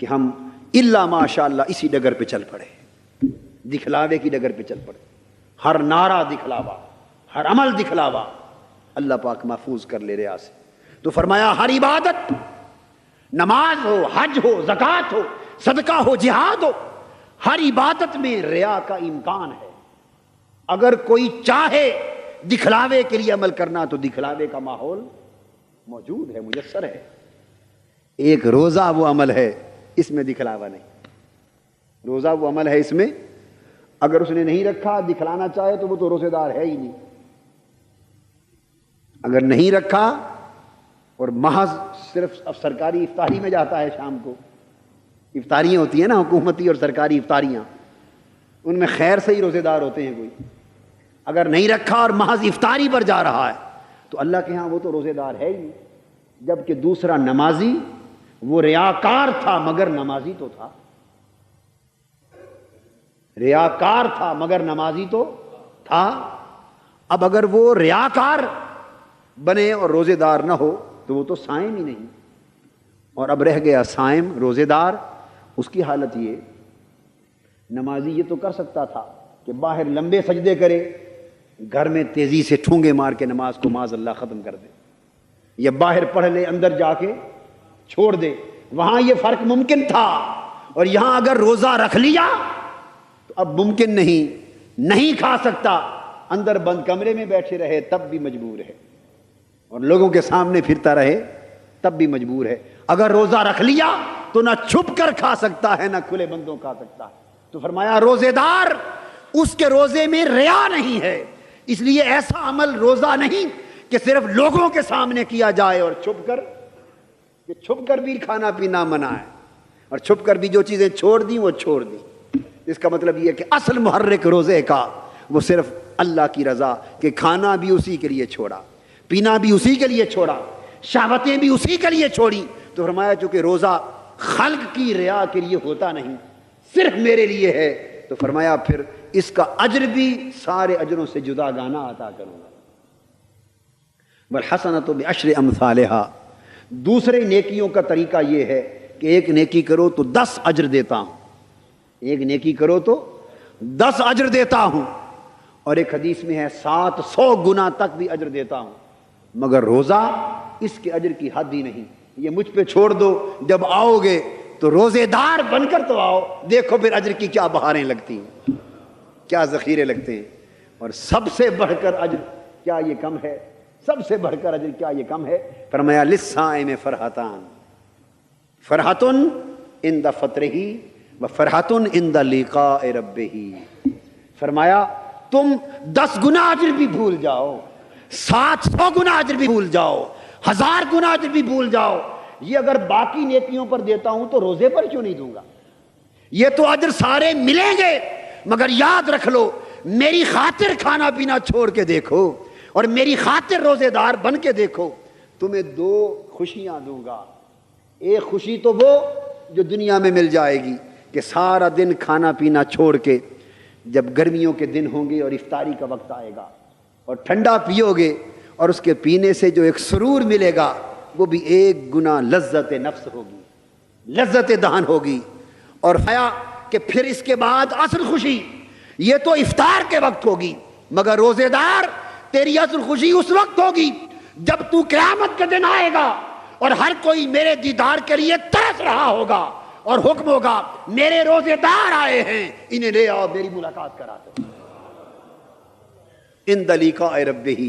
کہ ہم الا ماشاء اللہ اسی ڈگر پہ چل پڑے، دکھلاوے کی ڈگر پہ چل پڑے. ہر نعرہ دکھلاوا، ہر عمل دکھلاوا. اللہ پاک محفوظ کر لے ریا سے. تو فرمایا ہر عبادت، نماز ہو، حج ہو، زکوٰۃ ہو، صدقہ ہو، جہاد ہو، ہر عبادت میں ریا کا امکان ہے. اگر کوئی چاہے دکھلاوے کے لیے عمل کرنا تو دکھلاوے کا ماحول موجود ہے، میسر ہے. ایک روزہ وہ عمل ہے، اس میں دکھلاوا نہیں. روزہ وہ عمل ہے، اس میں اگر اس نے نہیں رکھا دکھلانا چاہے تو وہ تو روزے دار ہے ہی نہیں. اگر نہیں رکھا اور محض صرف اب سرکاری افطاری میں جاتا ہے، شام کو افطاریاں ہوتی ہیں نا حکومتی اور سرکاری افطاریاں، ان میں خیر سے ہی روزے دار ہوتے ہیں کوئی. اگر نہیں رکھا اور محض افطاری پر جا رہا ہے تو اللہ کے ہاں وہ تو روزے دار ہے ہی نہیں. جبکہ دوسرا نمازی وہ ریاکار تھا مگر نمازی تو تھا، ریاکار تھا مگر نمازی تو تھا. اب اگر وہ ریاکار بنے اور روزے دار نہ ہو تو وہ تو صائم ہی نہیں. اور اب رہ گیا صائم روزے دار. اس کی حالت یہ، نمازی یہ تو کر سکتا تھا کہ باہر لمبے سجدے کرے، گھر میں تیزی سے ٹھونگے مار کے نماز کو معاذ اللہ ختم کر دے، یا باہر پڑھ لے اندر جا کے چھوڑ دے۔ وہاں یہ فرق ممکن تھا، اور یہاں اگر روزہ رکھ لیا تو اب ممکن نہیں کھا سکتا، اندر بند کمرے میں بیٹھے رہے تب بھی مجبور ہے، اور لوگوں کے سامنے پھرتا رہے تب بھی مجبور ہے۔ اگر روزہ رکھ لیا تو نہ چھپ کر کھا سکتا ہے نہ کھلے بندوں کھا سکتا ہے۔ تو فرمایا روزے دار اس کے روزے میں ریا نہیں ہے، اس لیے ایسا عمل روزہ نہیں کہ صرف لوگوں کے سامنے کیا جائے اور چھپ کر بھی کھانا پینا منع ہے، اور چھپ کر بھی جو چیزیں چھوڑ دی وہ چھوڑ دی۔ اس کا مطلب یہ کہ اصل محرک روزے کا وہ صرف اللہ کی رضا، کہ کھانا بھی اسی کے لیے چھوڑا، پینا بھی اسی کے لیے چھوڑا، شہوتیں بھی اسی کے لیے چھوڑی۔ تو فرمایا چونکہ روزہ خلق کی ریا کے لیے ہوتا نہیں، صرف میرے لیے ہے، تو فرمایا پھر اس کا اجر بھی سارے اجروں سے جدا گانا عطا کروں گا۔ والحسنۃ بعشر امثالها، دوسرے نیکیوں کا طریقہ یہ ہے کہ ایک نیکی کرو تو 10 اجر دیتا ہوں، ایک نیکی کرو تو 10 اجر دیتا ہوں، اور ایک حدیث میں ہے 700 گنا تک بھی اجر دیتا ہوں، مگر روزہ اس کے اجر کی حد ہی نہیں۔ یہ مجھ پہ چھوڑ دو، جب آؤ گے تو روزے دار بن کر تو آؤ، دیکھو پھر اجر کی کیا بہاریں لگتی ہیں، کیا ذخیرے لگتے ہیں۔ اور سب سے بڑھ کر اجر کیا یہ کم ہے؟ سب سے بڑھ کر اجر کیا یہ کم ہے؟ فرمایا للصائم فرحتان، فرحۃ عند فطرہ وفرحۃ عند لقاء ربہ۔ فرمایا تم 10 گنا اجر بھی بھول جاؤ، 700 گنا اجر بھی بھول جاؤ، 1000 گنا اجر بھی بھول جاؤ، یہ اگر باقی نیکیوں پر دیتا ہوں تو روزے پر کیوں نہیں دوں گا؟ یہ تو اجر سارے ملیں گے، مگر یاد رکھ لو میری خاطر کھانا پینا چھوڑ کے دیکھو، اور میری خاطر روزے دار بن کے دیکھو، تمہیں 2 خوشیاں دوں گا۔ ایک خوشی تو وہ جو دنیا میں مل جائے گی کہ سارا دن کھانا پینا چھوڑ کے جب گرمیوں کے دن ہوں گے اور افطاری کا وقت آئے گا اور ٹھنڈا پیو گے، اور اس کے پینے سے جو ایک سرور ملے گا وہ بھی 1 گنا لذت نفس ہوگی، لذت دہن ہوگی۔ اور آیا کہ پھر اس کے بعد اصل خوشی یہ تو افطار کے وقت ہوگی، مگر روزے دار تیری اصل خوشی اس وقت ہوگی جب تو قیامت کا دن آئے گا اور ہر کوئی میرے دیدار کے لیے ترس رہا ہوگا، اور حکم ہوگا میرے روزے دار آئے ہیں، انہیں لے آؤ میری ملاقات کرا دو۔ عند لقاء ربہ،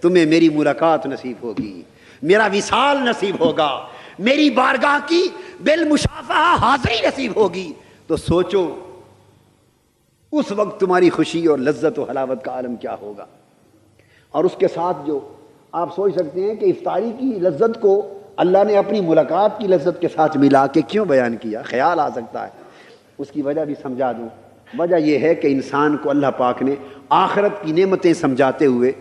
تمہیں میری ملاقات نصیب ہوگی، میرا وصال نصیب ہوگا، میری بارگاہ کی بالمشافہہ حاضری نصیب ہوگی۔ تو سوچو اس وقت تمہاری خوشی اور لذت و حلاوت کا عالم کیا ہوگا۔ اور اس کے ساتھ جو آپ سوچ سکتے ہیں کہ افطاری کی لذت کو اللہ نے اپنی ملاقات کی لذت کے ساتھ ملا کے کیوں بیان کیا، خیال آ سکتا ہے، اس کی وجہ بھی سمجھا دوں۔ وجہ یہ ہے کہ انسان کو اللہ پاک نے آخرت کی نعمتیں سمجھاتے ہوئے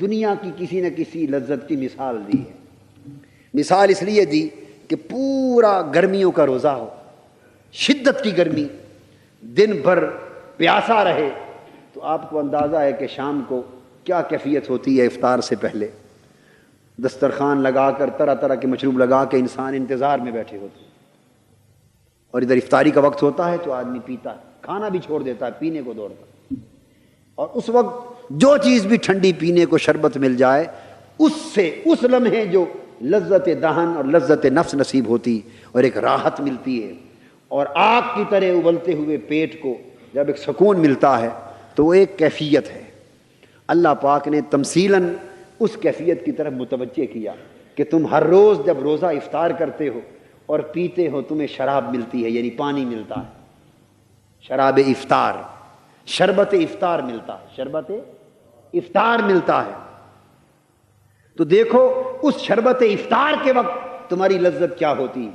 دنیا کی کسی نہ کسی لذت کی مثال دی ہے۔ مثال اس لیے دی کہ پورا گرمیوں کا روزہ ہو، شدت کی گرمی، دن بھر پیاسا رہے، تو آپ کو اندازہ ہے کہ شام کو کیا کیفیت ہوتی ہے۔ افطار سے پہلے دسترخوان لگا کر طرح طرح کے مشروب لگا کے انسان انتظار میں بیٹھے ہوتے ہیں، اور ادھر افطاری کا وقت ہوتا ہے تو آدمی پیتا ہے، کھانا بھی چھوڑ دیتا ہے، پینے کو دوڑتا ہے، اور اس وقت جو چیز بھی ٹھنڈی پینے کو شربت مل جائے اس سے اس لمحے جو لذت دہن اور لذت نفس نصیب ہوتی اور ایک راحت ملتی ہے، اور آگ کی طرح ابلتے ہوئے پیٹ کو جب ایک سکون ملتا ہے تو وہ ایک کیفیت ہے۔ اللہ پاک نے تمثیلاً اس کیفیت کی طرف متوجہ کیا کہ تم ہر روز جب روزہ افطار کرتے ہو اور پیتے ہو تمہیں شراب ملتی ہے، یعنی پانی ملتا ہے، شراب افطار، شربت افطار ملتا ہے، شربت افطار ملتا ہے۔ تو دیکھو اس شربت افطار کے وقت تمہاری لذت کیا ہوتی،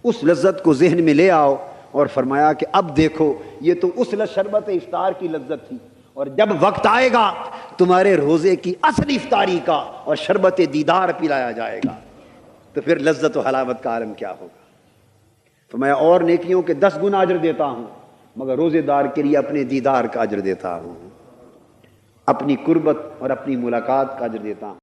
اس لذت کو ذہن میں لے آؤ، اور فرمایا کہ اب دیکھو یہ تو اس شربت افطار کی لذت تھی، اور جب وقت آئے گا تمہارے روزے کی اصل افطاری کا اور شربت دیدار پلایا جائے گا، تو پھر لذت و حلاوت کا عالم کیا ہوگا۔ فرمایا اور نیکیوں کے 10 گنا اجر دیتا ہوں، مگر روزے دار کے لیے اپنے دیدار کا اجر دیتا ہوں، اپنی قربت اور اپنی ملاقات کا اجر دیتا ہوں۔